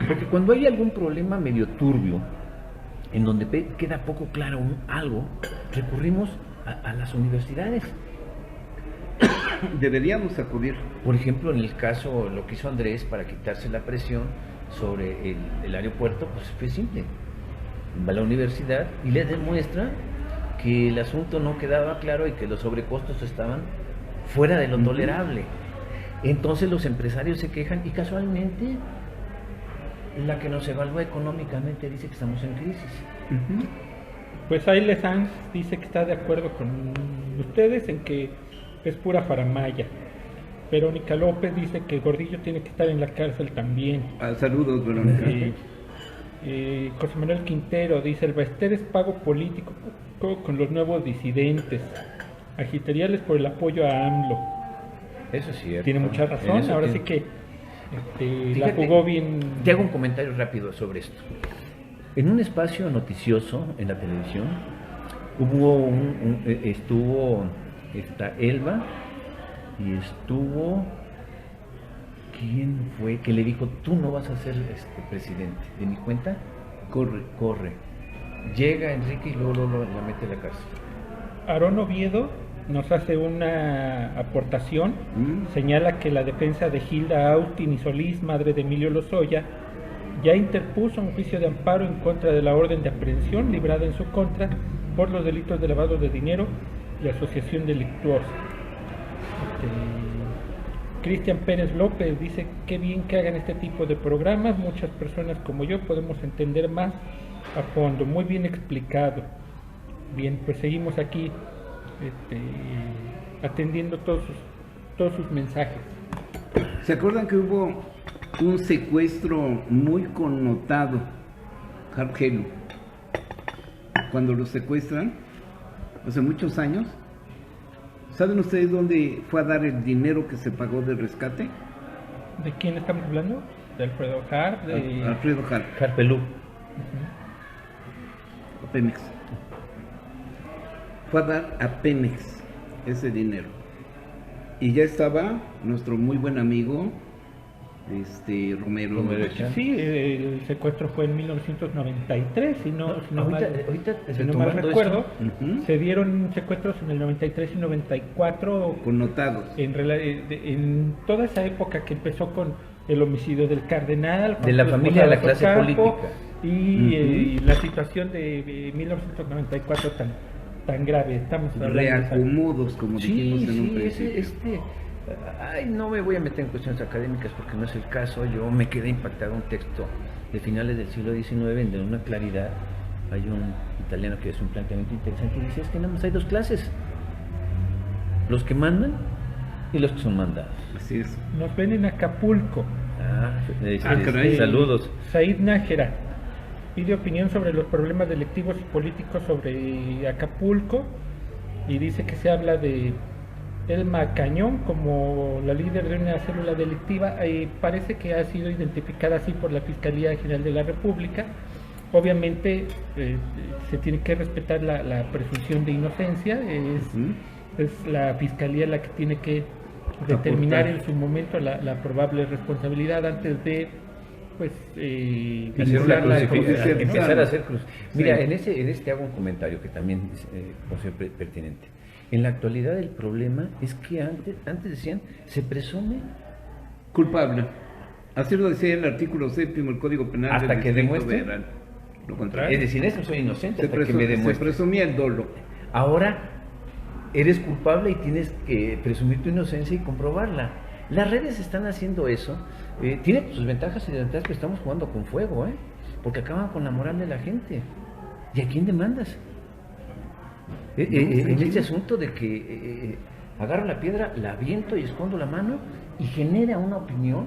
Porque cuando hay algún problema medio turbio, en donde queda poco claro algo, recurrimos a las universidades. Deberíamos acudir. Por ejemplo, en el caso, lo que hizo Andrés para quitarse la presión sobre el aeropuerto, pues fue simple. Va a la universidad y le demuestra que el asunto no quedaba claro y que los sobrecostos estaban fuera de lo tolerable. Entonces los empresarios se quejan y casualmente la que nos evalúa económicamente dice que estamos en crisis. Pues Aile Sanz dice que está de acuerdo con ustedes en que es pura faramaya. Verónica López dice que Gordillo tiene que estar en la cárcel también. Saludos, Verónica. José Manuel Quintero dice: el Baester es pago político con los nuevos disidentes. Agitariales por el apoyo a AMLO. Eso es cierto. Tiene mucha En razón. eso Ahora tiene- sí que la Fíjate, jugó bien. Te hago un comentario rápido sobre esto. En un espacio noticioso en la televisión hubo está Elba y estuvo, ¿quién fue? Que le dijo: tú no vas a ser presidente. De mi cuenta, corre. Llega Enrique y luego la mete a la cárcel. Aarón Oviedo nos hace una aportación, señala que la defensa de Hilda Austin y Solís, madre de Emilio Lozoya, ya interpuso un juicio de amparo en contra de la orden de aprehensión librada en su contra por los delitos de lavado de dinero y asociación delictuosa. Cristian Pérez López dice: qué bien que hagan este tipo de programas, muchas personas como yo podemos entender más a fondo, muy bien explicado. Bien, pues seguimos aquí atendiendo todos sus mensajes. ¿Se acuerdan que hubo un secuestro muy connotado, Jargelo? Cuando lo secuestran, hace muchos años, ¿saben ustedes dónde fue a dar el dinero que se pagó de rescate? ¿De quién estamos hablando? ¿De Alfredo Harp? De Alfredo Harp. Harpelú. A Pemex. Fue a dar a Pemex ese dinero. Y ya estaba nuestro muy buen amigo Romero. Sí, el secuestro fue en 1993, si no mal recuerdo. Se dieron secuestros en el 93 y 94 connotados. En toda esa época que empezó con el homicidio del cardenal, de la familia de la clase política, y la situación de 1994 tan grave. Estamos hablando reacomodos, como dijimos en un principio. No me voy a meter en cuestiones académicas porque no es el caso. Yo me quedé impactado un texto de finales del siglo XIX en de una claridad. Hay un italiano que es un planteamiento interesante y dice: es que nada más hay dos clases, los que mandan y los que son mandados. Así es. Nos ven en Acapulco. Saludos. Said Nájera pide opinión sobre los problemas delictivos y políticos sobre Acapulco y dice que se habla de Elma Cañón como la líder de una célula delictiva. Parece que ha sido identificada así por la Fiscalía General de la República. Obviamente se tiene que respetar la presunción de inocencia. Es la Fiscalía la que tiene que determinar en su momento la probable responsabilidad antes de empezar a hacer cruz. Mira, en este hago un comentario que también es por siempre pertinente. En la actualidad el problema es que antes decían, se presume culpable. Así lo decía el artículo 7 del Código Penal hasta que demuestre lo contrario. Es decir, eso soy inocente hasta que me demuestre. Se presumía el dolo. Ahora eres culpable y tienes que presumir tu inocencia y comprobarla. Las redes están haciendo eso. Tiene sus ventajas y desventajas, pero estamos jugando con fuego, porque acaban con la moral de la gente. ¿Y a quién demandas? En este asunto de que agarro la piedra, la aviento y escondo la mano y genera una opinión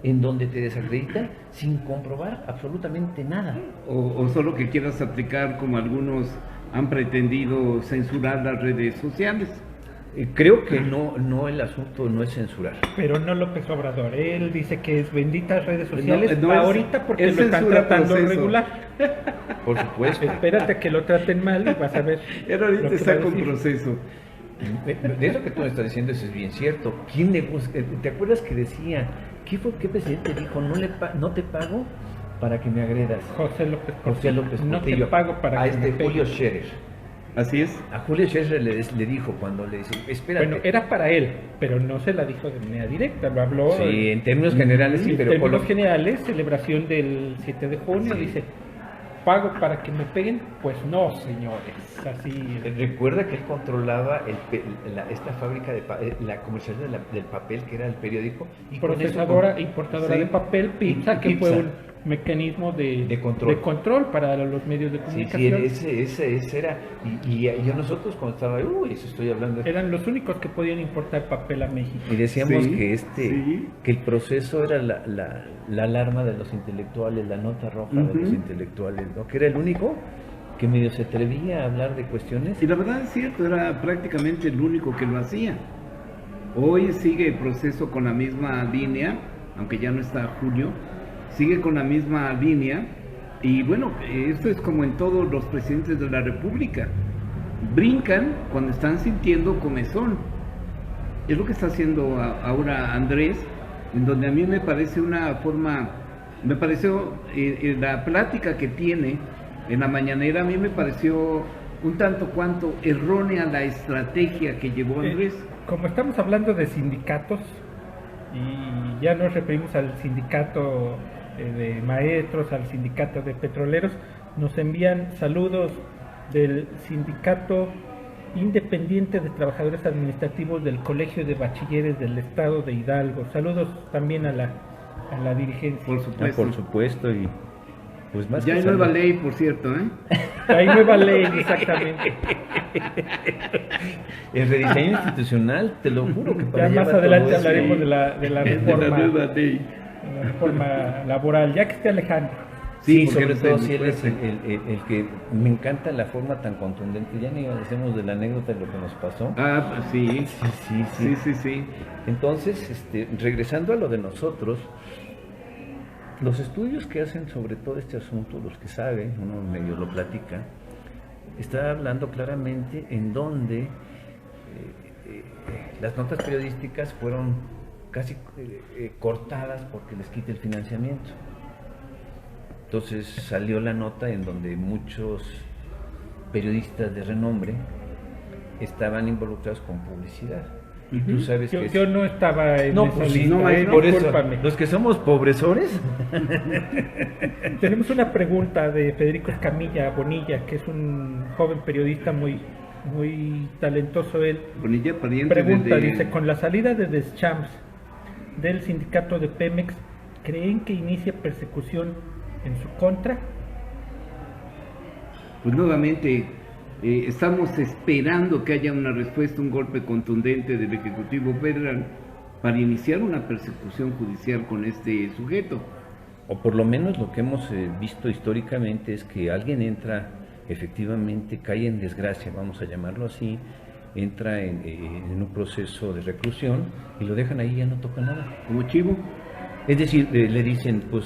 en donde te desacreditan sin comprobar absolutamente nada. O solo que quieras aplicar, como algunos han pretendido, censurar las redes sociales. Creo que no el asunto no es censurar. Pero no López Obrador, él dice que es benditas redes sociales no ahorita porque lo están tratando regular. Por supuesto. Espérate que lo traten mal y vas a ver. Pero ahorita está con proceso. De eso que tú me estás diciendo, eso es bien cierto. ¿Quién le busca? ¿Te acuerdas que decía, qué presidente dijo? No te pago para que me agredas. José López Portillo. No te pago para que me pegues. Julio Scherer. Así es. A Julio Scherer le dijo cuando le dice, espérate. Bueno, era para él, pero no se la dijo de manera directa, lo habló. Sí, en términos generales, sí, pero en términos generales, celebración del 7 de junio, sí. Dice, ¿pago para que me peguen? Pues no, señores. Así. Recuerda que él controlaba esta fábrica la comercialización del papel, que era el periódico. Y procesadora, importadora de papel, Pizza, que fue un mecanismo de control para los medios de comunicación. Sí, ese era. Y nosotros cuando estaba, eso estoy hablando. Eran los únicos que podían importar papel a México. Y decíamos que el proceso era la alarma de los intelectuales, la nota roja de los intelectuales, ¿no? Que era el único que medio se atrevía a hablar de cuestiones. Y la verdad es cierto, era prácticamente el único que lo hacía. Hoy sigue el proceso con la misma línea, aunque ya no está Julio, sigue con la misma línea. Y bueno, esto es como en todos los presidentes de la República. Brincan cuando están sintiendo comezón. Es lo que está haciendo ahora Andrés, en donde a mí me parece una forma, me pareció la plática que tiene en la mañanera, a mí me pareció un tanto cuanto errónea la estrategia que llevó Andrés. Como estamos hablando de sindicatos y ya nos referimos al sindicato de maestros, al sindicato de petroleros, nos envían saludos del sindicato independiente de trabajadores administrativos del Colegio de Bachilleres del Estado de Hidalgo. Saludos también a la dirigencia. Por supuesto. Por supuesto, y pues más Ya que hay nueva salud. ley, por cierto, ¿eh? Hay nueva ley, exactamente. El rediseño institucional, te lo juro que Ya para allá más va adelante todo eso. hablaremos de la De la reforma, nueva ley. de la reforma laboral, ya que esté Alejandro. Sí, porque sobre él todo es si él muy es fuerte. el que me encanta la forma tan contundente. Ya ni hacemos de la anécdota de lo que nos pasó. Ah, pues sí. Sí. Entonces, regresando a lo de nosotros, los estudios que hacen sobre todo este asunto, los que saben, uno medio lo platica, está hablando claramente en donde las notas periodísticas fueron casi cortadas porque les quita el financiamiento. Entonces salió la nota en donde muchos periodistas de renombre estaban involucrados con publicidad. Y tú sabes que Yo no estaba en esa pues sí, lista, maestro, por eso, discúlpame. los que somos pobresores, Tenemos una pregunta de Federico Escamilla Bonilla, que es un joven periodista muy talentoso él. Bonilla, pariente Pregunta, de... dice, con la salida de Deschamps del sindicato de Pemex, ¿creen que inicie persecución en su contra? Pues nuevamente, estamos esperando que haya una respuesta, un golpe contundente del Ejecutivo Federal para iniciar una persecución judicial con este sujeto. o por lo menos lo que hemos visto históricamente es que alguien entra, efectivamente cae en desgracia, vamos a llamarlo así, entra en un proceso de reclusión y lo dejan ahí y ya no toca nada. Como chivo. Es decir, le dicen, pues,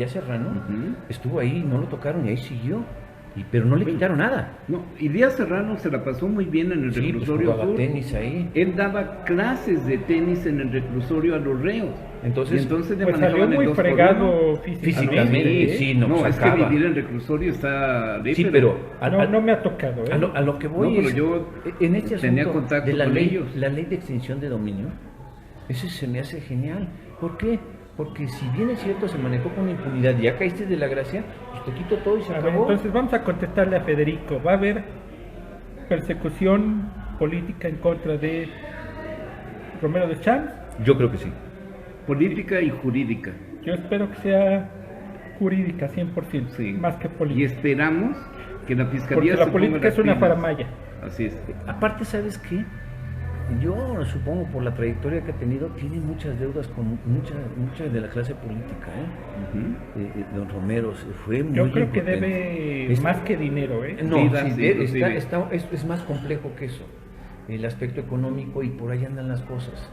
Serrano Ujú. estuvo ahí, no lo tocaron y ahí siguió, pero no le quitaron nada. No, y Díaz Serrano se la pasó muy bien en el Sí, pues reclusorio jugaba sur. tenis ahí. Él daba clases de tenis en el reclusorio a los reos. Entonces, Y entonces le Pues salió manejaban el muy 2 por 1. fregado físicamente. Sí, no, no, es que sacaba. vivir en reclusorio está... Sí, pero No me ha tocado, ¿eh? a lo que voy No, pero es, yo en este tenía asunto contacto de la con ley, ellos. la ley de extinción de dominio, ese se me hace genial. ¿Por qué? Porque si bien es cierto, se manejó con impunidad y ya caíste de la gracia, pues te quito todo y se A ver, acabó. entonces vamos a contestarle a Federico. ¿Va a haber persecución política en contra de Romero Deschamps? Yo creo que sí. Política y jurídica. Yo espero que sea jurídica 100%, Sí. más que Y política. esperamos que la Fiscalía Porque se la ponga política las es una pilas. faramaya. Así es. Aparte, ¿sabes qué? Yo supongo por la trayectoria que ha tenido, tiene muchas deudas con mucha de la clase política, ¿eh? Ujú. Don Romero fue muy Yo creo que importante. debe Es- más que dinero, ¿eh? No, Sí, sí, sí. es más complejo que eso, el aspecto económico, y por ahí andan las cosas.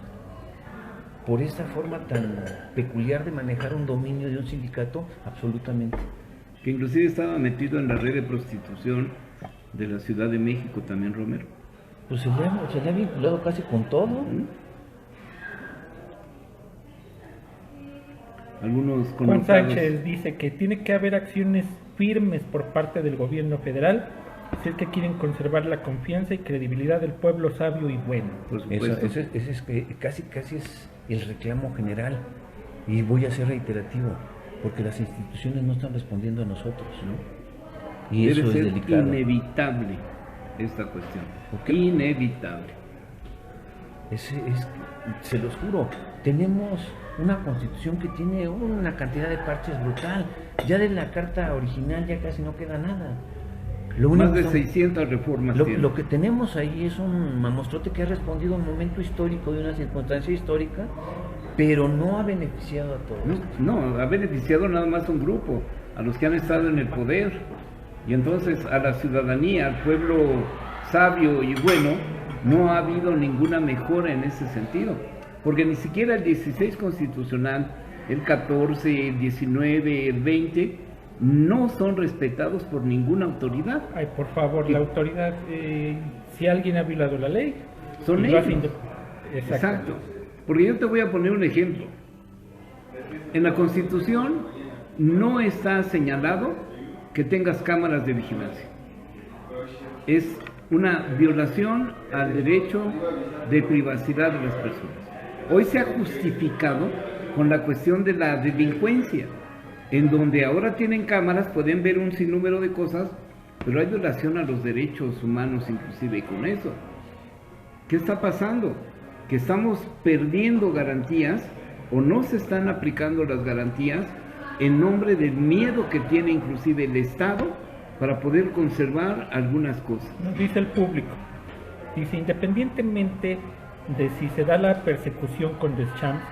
Por esa forma tan peculiar de manejar un dominio de un sindicato, absolutamente. Que inclusive estaba metido en la red de prostitución de la Ciudad de México también, Romero. Pues se le ha vinculado casi con todo. ¿Mm? Algunos Juan connotados. Sánchez dice que tiene que haber acciones firmes por parte del gobierno federal si es que quieren conservar la confianza y credibilidad del pueblo sabio y bueno. Por Eso supuesto. es casi es el reclamo general, y voy a ser reiterativo, porque las instituciones no están respondiendo a nosotros, ¿no? Y Debe eso es ser delicado. inevitable esta cuestión. Ok. Inevitable. Se los juro, tenemos una constitución que tiene una cantidad de parches brutal. Ya de la carta original ya casi no queda nada. Lo único Más de son- 600 reformas tiene. lo que tenemos ahí es un mamostrote que ha respondido a un momento histórico, de una circunstancia histórica, pero no ha beneficiado a todos. No, ha beneficiado nada más a un grupo, a los que han estado en el poder. Y entonces a la ciudadanía, al pueblo sabio y bueno, no ha habido ninguna mejora en ese sentido. Porque ni siquiera el 16 constitucional, el 14, el 19, el 20, no son respetados por ninguna autoridad. Ay, por favor, la autoridad, si alguien ha violado la ley, Son lo hace ellos. Exacto. Porque yo te voy a poner un ejemplo. En la Constitución no está señalado que tengas cámaras de vigilancia. Es una violación al derecho de privacidad de las personas. Hoy se ha justificado con la cuestión de la delincuencia, en donde ahora tienen cámaras, pueden ver un sinnúmero de cosas, pero hay violación a los derechos humanos inclusive con eso. ¿Qué está pasando? Que estamos perdiendo garantías o no se están aplicando las garantías en nombre del miedo que tiene inclusive el Estado para poder conservar algunas cosas. Nos dice el público, dice, independientemente de si se da la persecución con Deschamps,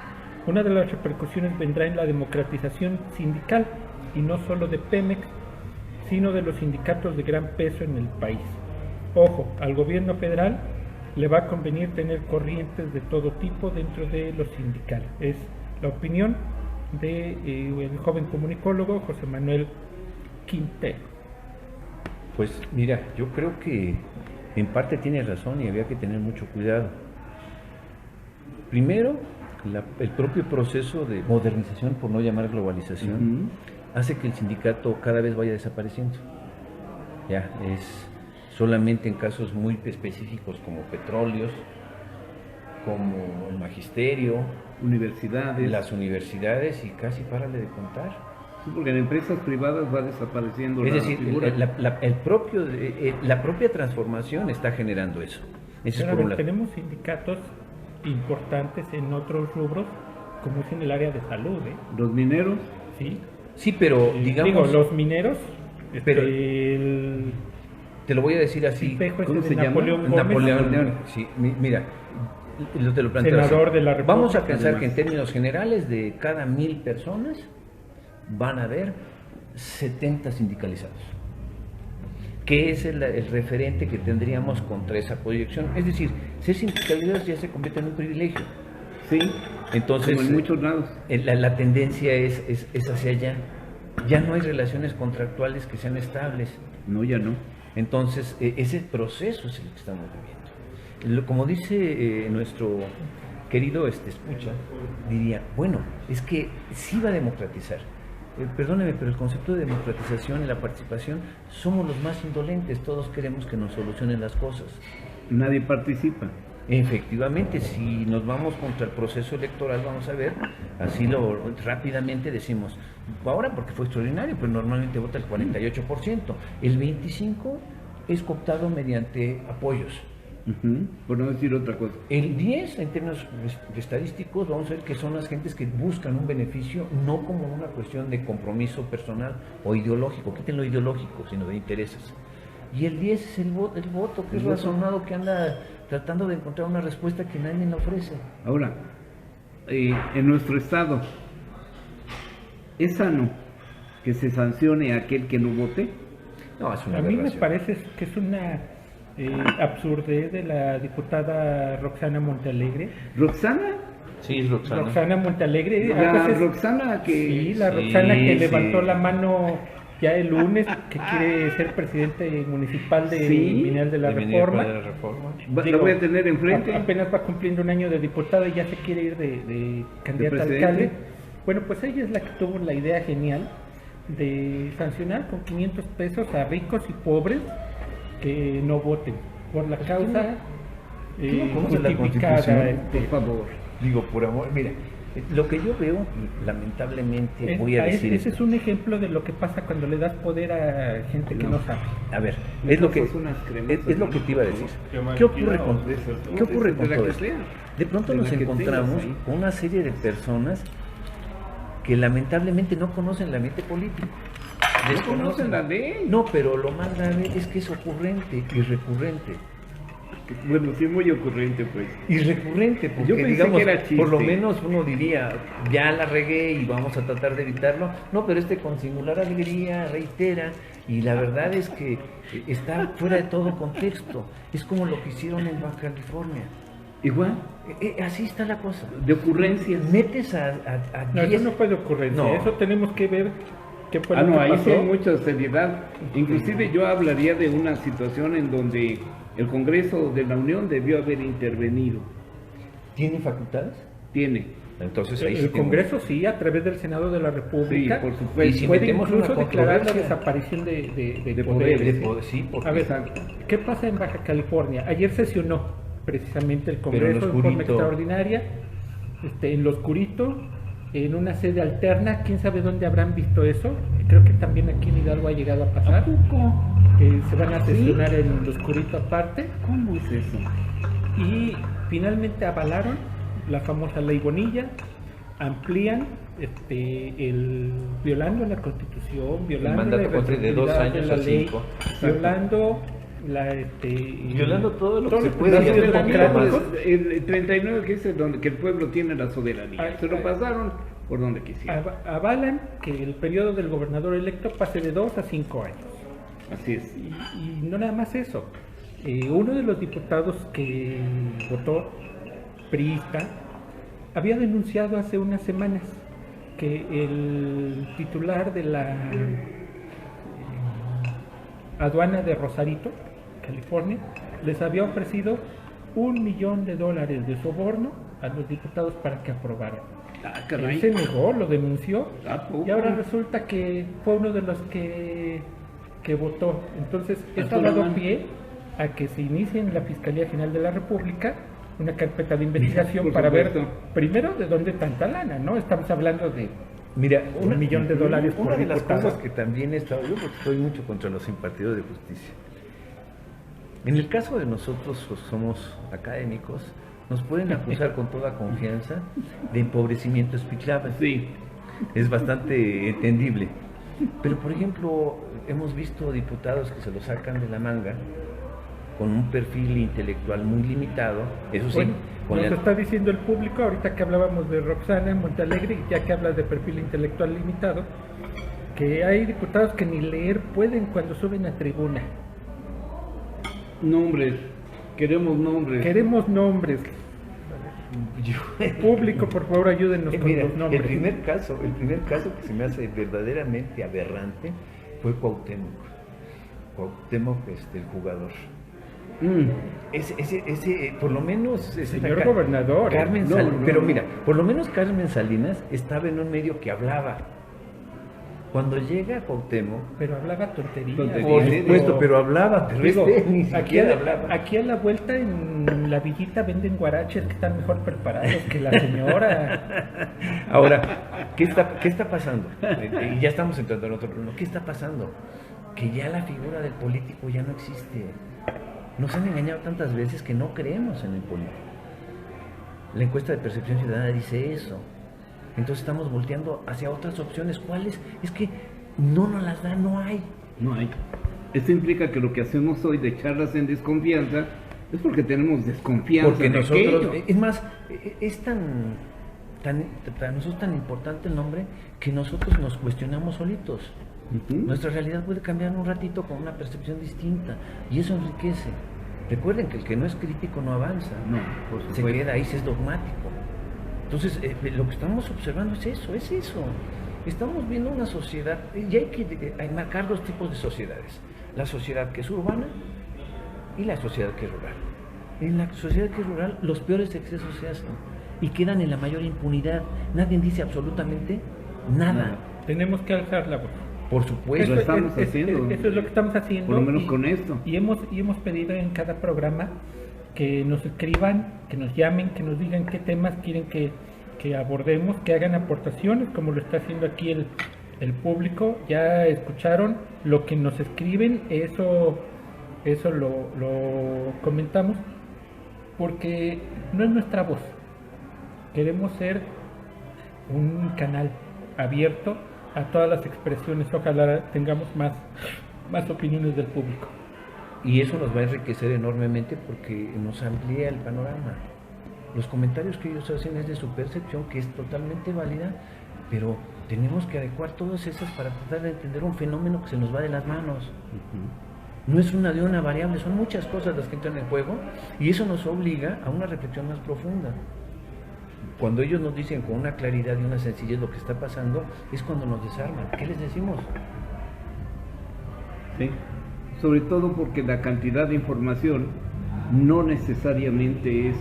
una de las repercusiones vendrá en la democratización sindical, y no solo de Pemex, sino de los sindicatos de gran peso en el país. Ojo, al gobierno federal le va a convenir tener corrientes de todo tipo dentro de los sindicales. Es la opinión del joven comunicólogo José Manuel Quintero. Pues mira, yo creo que en parte tiene razón y había que tener mucho cuidado. Primero, el propio proceso de modernización, por no llamar globalización, hace que el sindicato cada vez vaya desapareciendo. Ya, es solamente en casos muy específicos como petróleos, como el magisterio, Universidades. las universidades, y casi párale de contar. Sí, porque en empresas privadas va desapareciendo Es la decir, figura. la propia transformación está generando eso. Ese es Pero por un lado. tenemos sindicatos importantes en otros rubros, como es en el área de salud, Los mineros, ¿sí? Sí, pero digamos, Digo, los mineros, Pero- el te lo voy a decir así. Cipejo ¿cómo este se de llama? Napoleón Gómez, Napoleón, sí, mira, te lo planteo senador así. de la República. Vamos a pensar además. que en términos generales, de cada 1000 personas, van a haber 70 sindicalizados, que es el referente que tendríamos contra esa proyección. Es decir, ser sindicalizados ya se convierte en un privilegio. sí, Entonces, como en muchos lados. la tendencia es hacia allá. Ya no hay relaciones contractuales que sean estables. No, ya no. Entonces, ese proceso es el que estamos viviendo. Como dice nuestro querido escucha, diría, bueno, es que sí va a democratizar. Perdóneme, pero el concepto de democratización y la participación, somos los más indolentes, todos queremos que nos solucionen las cosas. Nadie participa. Efectivamente, si nos vamos contra el proceso electoral, vamos a ver, así rápidamente decimos, ahora porque fue extraordinario, pero normalmente vota el 48%, el 25% es cooptado mediante apoyos. Por no decir otra cosa. El 10, en términos estadísticos, vamos a ver que son las gentes que buscan un beneficio, no como una cuestión de compromiso personal o ideológico, quiten lo ideológico, sino de intereses. Y el 10 es el voto que es razonado, que anda tratando de encontrar una respuesta que nadie le ofrece. Ahora, en nuestro estado, ¿es sano que se sancione a aquel que no vote? No, es una A mí me aberración. parece que es una absurdez de la diputada Roxana Montealegre. ¿Roxana? Sí, Roxana. Roxana Montealegre, a La veces- Roxana que... sí, la Sí, Roxana que sí. levantó la mano ya el lunes, que quiere ser presidente municipal de Sí, Mineral de la De venir Reforma. para la reforma. la Digo, voy a tener enfrente. Apenas va cumpliendo un año de diputada y ya se quiere ir de candidata a presidente. alcalde. Bueno, pues ella es la que tuvo la idea genial de sancionar con 500 pesos a ricos y pobres que no voten por la causa ¿Tú no conoces la justificada. Constitución? Por favor. Digo, por amor, mira, lo que yo veo, lamentablemente, voy a decir ese es esto. un ejemplo de lo que pasa cuando le das poder a gente que no sabe. A ver, Me es lo que, pasas unas cremosas, es lo ¿no? que te iba a decir. Qué ¿Qué ocurre con, de esas, ¿no? ¿qué ocurre De con la todo que esto? sea. De pronto De nos la que encontramos tengas ahí. con una serie de personas que lamentablemente no conocen el ambiente político. No conocen la ley. No, pero lo más grave es que es ocurrente y recurrente. Bueno, sí, muy ocurrente, pues. Y recurrente, porque Yo pensé digamos, que era chiste. por lo menos uno diría, ya la regué y vamos a tratar de evitarlo. No, pero con singular alegría reitera, y la verdad es que está fuera de todo contexto. Es como lo que hicieron en Baja California. Igual, Así está la cosa. de ocurrencias. Metes a No, 10. eso no fue de ocurrencia, No. eso tenemos que ver qué fue lo No, que ahí sí pasó. hay mucha seriedad. Inclusive yo hablaría de una situación en donde el Congreso de la Unión debió haber intervenido. ¿Tiene facultades? Tiene. Entonces ahí sí El Congreso sí, a través del Senado de la República, Sí, por supuesto. Y si puede metemos incluso una declarar la controversia desaparición de poderes, poderes. sí, porque A ver, Exacto. ¿qué pasa en Baja California? Ayer sesionó precisamente el Pero Congreso en lo en forma oscurito. extraordinaria, en lo oscurito, en una sede alterna. ¿Quién sabe dónde habrán visto eso? Creo que también aquí en Hidalgo ha llegado a pasar. Que se van a sesionar en lo oscurito aparte. ¿Cómo es eso? Y finalmente avalaron la famosa ley Bonilla, amplían violando la Constitución, violando la mandato contra de 2 irresponsabilidad años de la a ley, 5. violando Violando todo lo que se los puede, principios y haciendo democráticos. El 39 que dice que el pueblo tiene la soberanía. Ay, Se lo ay. pasaron por donde quisieran. Avalan que el periodo del gobernador electo pase de 2 a 5 años. Así es. Y no nada más eso. Uno de los diputados que votó, priista, había denunciado hace unas semanas que el titular de la aduana de Rosarito, California, les había ofrecido $1 millón de soborno a los diputados para que aprobaran. Ah, Él caray. se negó, lo denunció, ¿A poco? y ahora resulta que fue uno de los que votó. Entonces, esto ha Alto la dado mano. pie a que se inicie en la Fiscalía General de la República una carpeta de investigación Por para ver, supuesto. primero, de dónde tanta lana, ¿no? Estamos hablando de Mira, $1 millón por una de las diputado. cosas que también he estado, yo porque estoy mucho contra los impartidos de justicia. En el caso de nosotros que somos académicos, nos pueden acusar con toda confianza de empobrecimiento speech-lab. Sí. Es bastante entendible. Pero, por ejemplo, hemos visto diputados que se lo sacan de la manga con un perfil intelectual muy limitado, eso sí, Bueno, con nos la- está diciendo el público, ahorita que hablábamos de Roxana Montealegre, ya que hablas de perfil intelectual limitado, que hay diputados que ni leer pueden cuando suben a tribuna. Nombres. Queremos nombres. Queremos nombres. Público, por favor, ayúdenos con Mira, los nombres. el primer caso que se me hace verdaderamente aberrante fue Cuauhtémoc, el jugador. Ese, por lo menos... Señor gobernador, Carmen no, Salinas, no, pero no. mira, por lo menos Carmen Salinas estaba en un medio que hablaba. Cuando llega Cuauhtémoc, pero hablaba tonterías. Tonterías. por Digo, supuesto, pero hablaba, pero Digo, ni aquí, siquiera hablaba. aquí a la vuelta en la villita venden guaraches que están mejor preparados que la señora. Ahora, ¿qué está pasando? Y ya estamos entrando en otro plano. ¿Qué está pasando? Que ya la figura del político ya no existe. Nos han engañado tantas veces que no creemos en el político. La encuesta de percepción ciudadana dice eso. Entonces estamos volteando hacia otras opciones. ¿Cuáles? Es que no nos las dan, no hay. No hay. Esto implica que lo que hacemos hoy de charlas en desconfianza es porque tenemos desconfianza. Porque de nosotros, aquello. es más, es para nosotros tan importante el nombre que nosotros nos cuestionamos solitos. Ujú. Nuestra realidad puede cambiar en un ratito con una percepción distinta y eso enriquece. Recuerden que el que no es crítico no avanza, No, por se supuesto. queda ahí, se es dogmático. Entonces, lo que estamos observando es eso, Estamos viendo una sociedad, y hay que enmarcar dos tipos de sociedades. La sociedad que es urbana y la sociedad que es rural. En la sociedad que es rural, los peores excesos se hacen y quedan en la mayor impunidad. Nadie dice absolutamente nada. Tenemos que alzar la voz. Por supuesto. Lo estamos haciendo. Eso es lo que estamos haciendo. Por lo menos con esto. Y hemos pedido en cada programa que nos escriban, que nos llamen, que nos digan qué temas quieren que abordemos, que hagan aportaciones, como lo está haciendo aquí el público. Ya escucharon lo que nos escriben, eso lo comentamos, porque no es nuestra voz. Queremos ser un canal abierto a todas las expresiones. Ojalá tengamos más opiniones del público. Y eso nos va a enriquecer enormemente porque nos amplía el panorama. Los comentarios que ellos hacen es de su percepción, que es totalmente válida, pero tenemos que adecuar todas esas para tratar de entender un fenómeno que se nos va de las manos. Ujú. No es una de una variable, son muchas cosas las que entran en juego y eso nos obliga a una reflexión más profunda. Cuando ellos nos dicen con una claridad y una sencillez lo que está pasando, es cuando nos desarman. ¿Qué les decimos? Sí. Sobre todo porque la cantidad de información no necesariamente es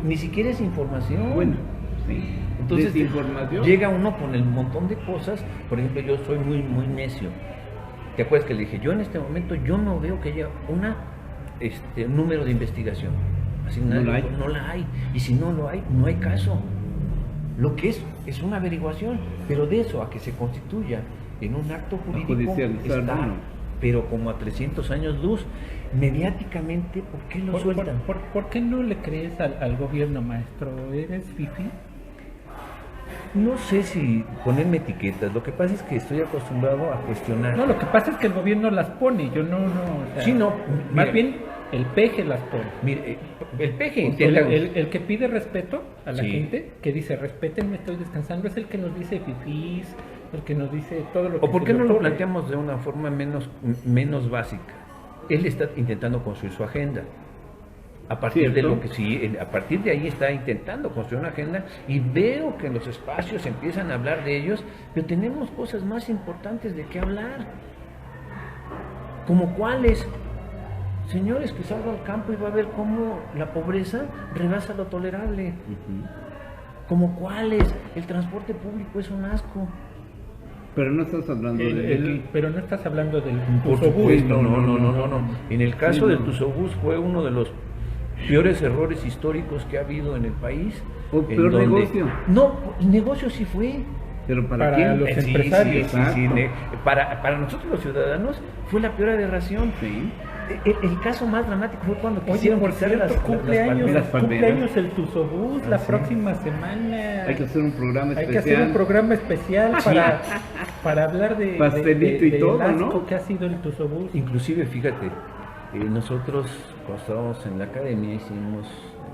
Ni siquiera es información. buena. Sí. Entonces Desinformación. llega uno con el montón de cosas. Por ejemplo, yo soy muy necio. ¿Te acuerdas que le dije? Yo en este momento yo no veo que haya un número de investigación asignado. No la hay. No la hay. Y si no lo hay, no hay caso. Lo que es una averiguación, pero de eso a que se constituya en un acto jurídico judicializar, está, ¿no? pero como a 300 años luz, mediáticamente, ¿por qué lo sueltan? ¿Por qué no le crees al gobierno, maestro? ¿Eres fifí? No sé si ponerme etiquetas, lo que pasa es que estoy acostumbrado a cuestionar. No, lo que pasa es que el gobierno las pone, yo no, o sea, Sí, no, más mira. bien el peje las pone. Mire, el peje El, intenta... el que pide respeto a la Sí. gente, que dice respétenme, estoy descansando, es el que nos dice fifís, el que nos dice todo lo que ¿O por se qué le no lo ocurre. planteamos de una forma menos básica? Él está intentando construir su agenda. A partir de ¿Cierto? lo que sí, a partir de ahí está intentando construir una agenda y veo que en los espacios empiezan a hablar de ellos, pero tenemos cosas más importantes de qué hablar. ¿Como cuáles? Señores, que salga al campo y va a ver cómo la pobreza rebasa lo tolerable. ¿Como cuáles? El transporte público es un asco. Pero no estás hablando de... Pero no estás hablando del Por Tusobús. supuesto, no. En el caso Sí, del no. Tusobús fue uno de los peores errores históricos que ha habido en el país. O en peor negocio. No, el negocio sí fue. ¿Pero para Para quién? los Sí, empresarios. sí, Exacto. para nosotros los ciudadanos fue la peor aberración. Sí. El caso más dramático fue cuando Oye, quisieron por quitar cierto, cumpleaños, las palmeras. cumpleaños el Tusobús la sí. próxima semana. Hay que hacer un programa Hay especial. que hacer un programa especial para hablar de Pastelito y del todo, asco ¿no? que ha sido el Tusobús. Inclusive, fíjate, nosotros cuando estábamos en la academia hicimos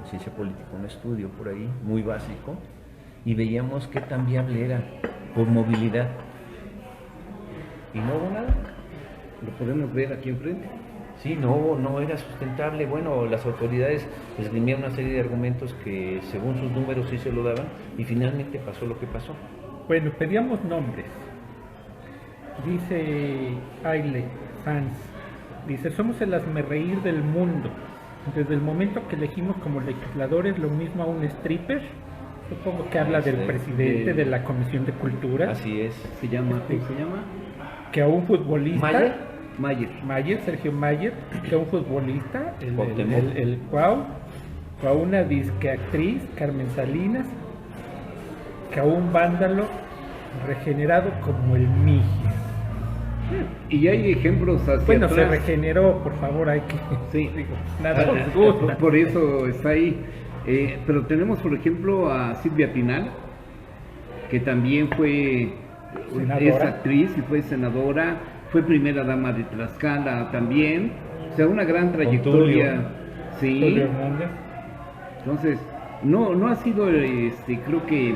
en ciencia política un estudio por ahí, muy básico, y veíamos qué tan viable era por movilidad. Y no hubo nada. Lo podemos ver aquí enfrente. Sí, no era sustentable. Bueno, las autoridades esgrimían una serie de argumentos que según sus números sí se lo daban, y finalmente pasó lo que pasó. Bueno, pedíamos nombres. Dice Aile Sanz, dice, somos el hazmerreír del mundo. Desde el momento que elegimos como legisladores lo mismo a un stripper, supongo que habla del Sí, presidente de la Comisión de Cultura, Así es. ¿Cómo se llama? que a un futbolista, ¿Mayer? Mayer. Sergio Mayer, que a un futbolista, Cuauhtémoc. el Cuau, que a una disque actriz, Carmen Salinas, que a un vándalo regenerado como el Mijis. Y hay ejemplos hacia Bueno, se atrás. regeneró, por favor, hay que... Sí. digo, nada nos gusta. Por eso está ahí. Pero tenemos, por ejemplo, a Silvia Pinal, que también fue Senadora. es actriz y fue senadora, fue primera dama de Tlaxcala también. O sea, una gran trayectoria. Sí. Tulio Hernández. Entonces, no ha sido, creo que...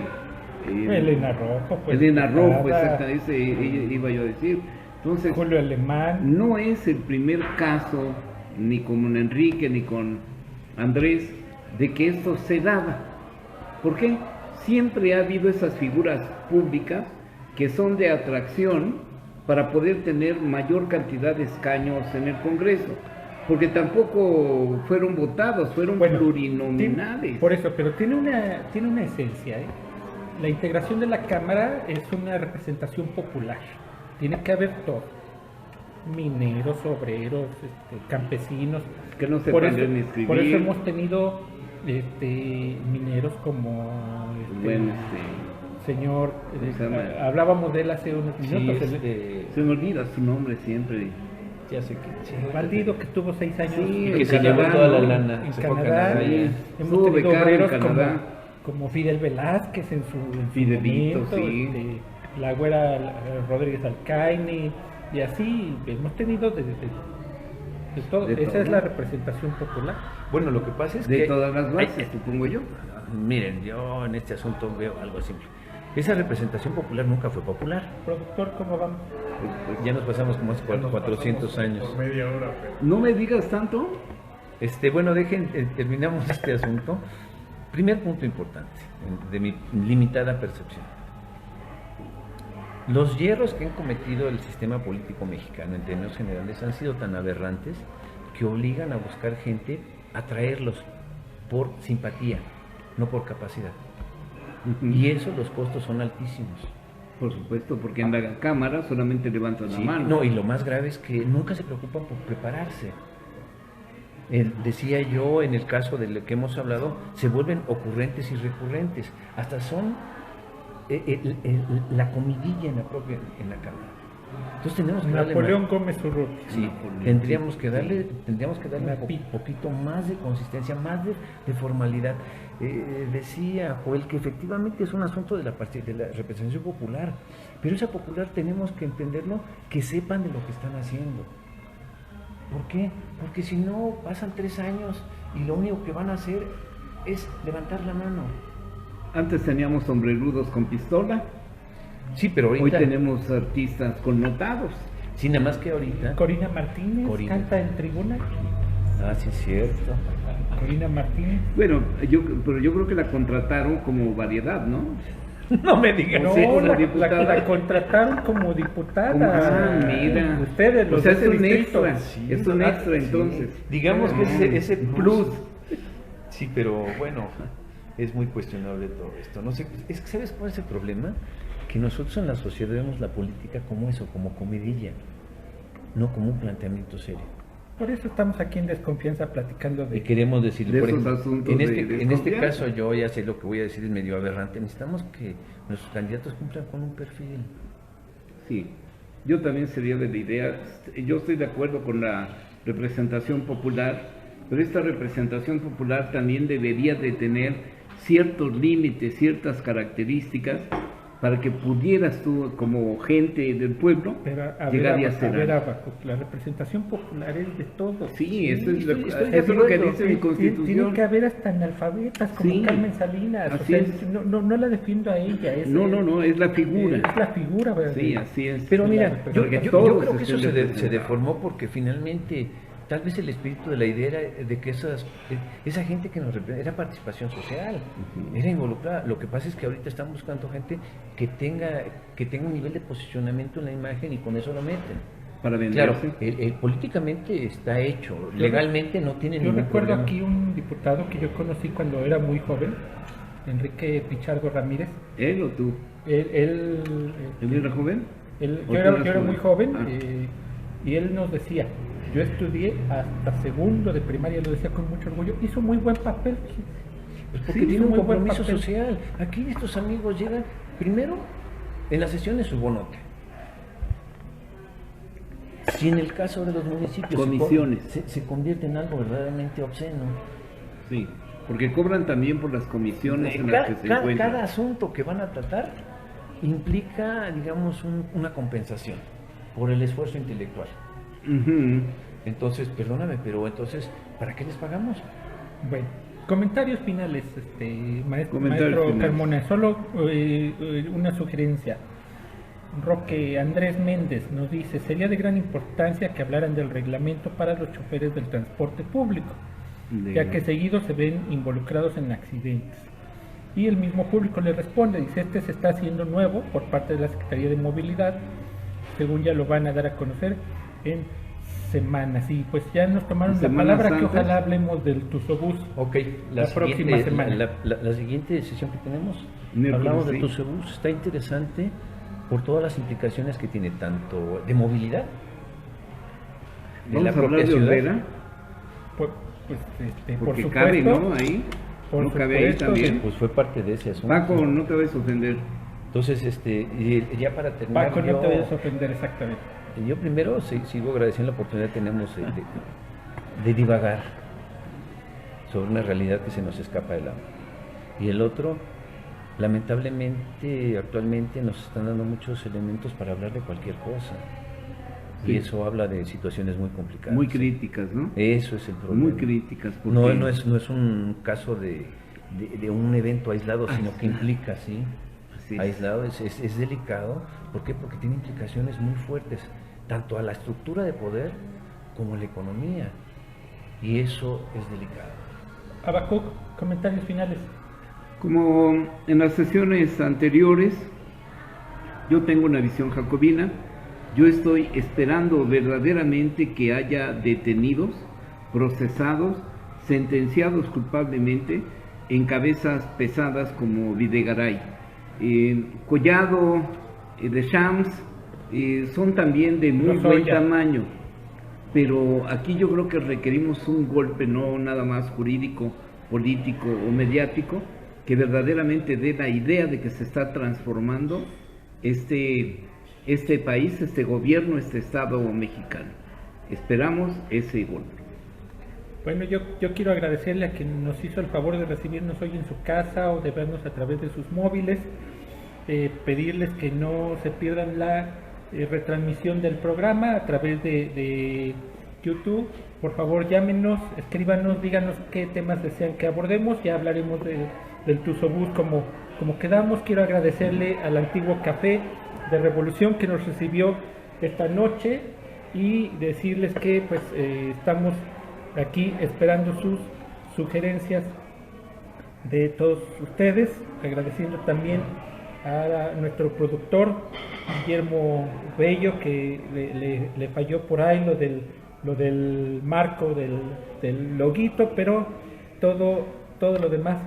Elena Rojo, pues. Elena Rojo, diputada, exactamente, iba yo a decir. Entonces, Julio Alemán. no es el primer caso, ni con Enrique, ni con Andrés, de que esto se daba. ¿Por qué? Siempre ha habido esas figuras públicas que son de atracción para poder tener mayor cantidad de escaños en el Congreso. Porque tampoco fueron votados, fueron plurinominales. Por eso, pero tiene una esencia, ¿eh? La integración de la Cámara es una representación popular. Tiene que haber todo. Mineros, obreros, campesinos. Que no por sepan eso, leer ni escribir. por eso hemos tenido mineros como Bueno, señor, ¿cómo se llama? hablábamos de él hace unos Sí, minutos, se me olvida su nombre siempre. ya sé que... el bandido que tuvo 6 años Sí, Y que en se llevó Canadá, toda la ¿no? lana. en se fue a Canadá. Canadá, ya. Sí. Hemos Estuvo tenido becado en obreros Canadá. como Fidel Velázquez en su Fidelito, momento, sí. la güera Rodríguez Alcaine, y así hemos tenido de todo. De Esa todo. es la representación popular. Bueno, lo que pasa es De que... todas las bases, Ay, supongo yo. Miren, yo en este asunto veo algo simple. Esa representación popular nunca fue popular. Productor, ¿cómo vamos? Ya nos pasamos como hace 400 años. No me digas tanto. Bueno, terminamos este asunto. Primer punto importante, de mi limitada percepción. Los hierros que han cometido el sistema político mexicano en términos generales han sido tan aberrantes que obligan a buscar gente, a traerlos por simpatía, no por capacidad. Ujú. Y eso, los costos son altísimos. Por supuesto, porque en la cámara solamente levantan la Sí, mano. no, y lo más grave es que nunca se preocupan por prepararse. Decía yo, en el caso de lo que hemos hablado, se vuelven ocurrentes y recurrentes. Hasta son la comidilla en la cámara. Entonces tenemos que darle Napoleón Gómez Urrutia. sí, tendríamos que darle un poquito más de consistencia, más de formalidad. Decía Joel que efectivamente es un asunto de la representación popular, pero esa popular tenemos que entenderlo, que sepan de lo que están haciendo. ¿Por qué? Porque si no, pasan 3 años y lo único que van a hacer es levantar la mano. Antes teníamos sombrerudos con pistola, Sí, pero hoy ahorita, tenemos artistas connotados. sí, nada más que ahorita. Corina Martínez Corina. canta en tribuna. Ah, sí, es cierto. Corina Martínez. Bueno, pero yo creo que la contrataron como variedad, ¿no? No me digas. No, sí, una la diputada. contrataron como diputada. Ah, mira. Ustedes, O los sea, de es ese un distrito. extra. Sí, Es un extra, sí. entonces. Digamos que ese Plus. Sí, pero bueno, es muy cuestionable todo esto. No sé, es que ¿sabes cuál es el problema? Que nosotros en la sociedad vemos la política como eso, como comidilla, no como un planteamiento serio. Por eso estamos aquí en Desconfianza platicando Y de... queremos decir, De por esos ejemplo, asuntos en de este desconfianza. caso yo ya sé lo que voy a decir, es medio aberrante. Necesitamos que nuestros candidatos cumplan con un perfil. Sí, yo también sería de la idea, yo estoy de acuerdo con la representación popular, pero esta representación popular también debería de tener ciertos límites, ciertas características para que pudieras tú, como gente del pueblo, Pero, llegar y hacer algo. Abajo, la representación popular es de todos. Sí, eso es, estoy de eso es lo que acuerdo. dice mi Tiene constitución. que haber hasta analfabetas como Sí, Carmen Salinas. así es. No la defiendo a ella. No, es la figura. Es la figura, ¿verdad? Sí, así es. Pero mira, La yo Porque representación. todos creo que eso estén se representados. deformó porque finalmente tal vez el espíritu de la idea era de que esa gente que nos representa era participación social, era involucrada. Lo que pasa es que ahorita están buscando gente que tenga un nivel de posicionamiento en la imagen y con eso lo meten. Para Claro, venderse. políticamente está hecho, legalmente no tiene Yo ningún recuerdo problema. aquí un diputado que yo conocí cuando era muy joven, Enrique Pichardo Ramírez. ¿Él o tú? Él ¿Él era joven? yo ¿O tú era eras muy joven Ah. y él nos decía, yo estudié hasta segundo de primaria, lo decía con mucho orgullo, hizo muy buen papel. Pues porque Sí, tiene hizo un muy buen compromiso papel. social. Aquí estos amigos llegan, primero, en las sesiones su bonote. Si en el caso de los municipios Comisiones. se convierte en algo verdaderamente obsceno. Sí, porque cobran también por las comisiones en las que se encuentran. Cada asunto que van a tratar implica, digamos, una compensación por el esfuerzo intelectual. Ujú. Entonces, perdóname, pero entonces, ¿para qué les pagamos? Bueno, comentarios finales, maestro Finales. Carmona, solo una sugerencia. Roque Andrés Méndez nos dice, sería de gran importancia que hablaran del reglamento para los choferes del transporte público, ya que seguido se ven involucrados en accidentes. Y el mismo público le responde, dice, se está haciendo nuevo por parte de la Secretaría de Movilidad, según ya lo van a dar a conocer en semanas. Y pues ya nos tomaron la Semanas palabra que antes. ojalá hablemos del Tusobús. Ok, La próxima semana. La siguiente sesión que tenemos, Miércoles, hablamos de sí. Tusobús, está interesante por todas las implicaciones que tiene, tanto de movilidad, de la Vamos a hablar propia de ciudad. Olvera, Por porque supuesto, cabe, ¿no? Ahí. por No cabe ahí supuesto, también. Pues fue parte de ese asunto. Paco, no te vayas a ofender. Entonces, y ya para terminar, Paco, no te vayas a ofender exactamente. yo primero sigo agradeciendo la oportunidad que tenemos de divagar sobre una realidad que se nos escapa de la mano. Y el otro, lamentablemente, actualmente nos están dando muchos elementos para hablar de cualquier cosa. Sí. Y eso habla de situaciones muy complicadas. Muy críticas, ¿no? Eso es el problema. Muy críticas. Porque No es un caso de un evento aislado, sino que implica, ¿sí? Así es. Aislado, es delicado. ¿Por qué? Porque tiene implicaciones muy fuertes, tanto a la estructura de poder como a la economía. Y eso es delicado. Abacuc, comentarios finales. Como en las sesiones anteriores, yo tengo una visión jacobina. Yo estoy esperando verdaderamente que haya detenidos, procesados, sentenciados culpablemente en cabezas pesadas como Videgaray. Collado, de Shams, son también de muy buen tamaño, pero aquí yo creo que requerimos un golpe, no nada más jurídico, político o mediático, que verdaderamente dé la idea de que se está transformando este país, este gobierno, este Estado mexicano. Esperamos ese golpe. Bueno, yo quiero agradecerle a quien nos hizo el favor de recibirnos hoy en su casa o de vernos a través de sus móviles, pedirles que no se pierdan la retransmisión del programa a través de YouTube. Por favor, llámenos, escríbanos, díganos qué temas desean que abordemos, ya hablaremos del Tuzobús como quedamos. Quiero agradecerle al Antiguo Café de Revolución que nos recibió esta noche y decirles que pues estamos aquí esperando sus sugerencias de todos ustedes, agradeciendo también a nuestro productor Guillermo Bello, que le falló por ahí lo del marco del loguito, pero todo lo demás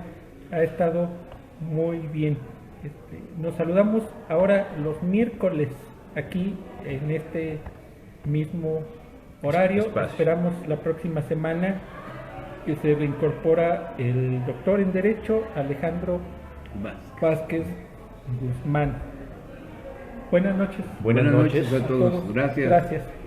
ha estado muy bien. Nos saludamos ahora los miércoles aquí en este mismo horario. Esperamos la próxima semana que se reincorpora el doctor en Derecho Alejandro Vázquez Guzmán. Buenas noches. Buenas noches a todos. Gracias. Gracias.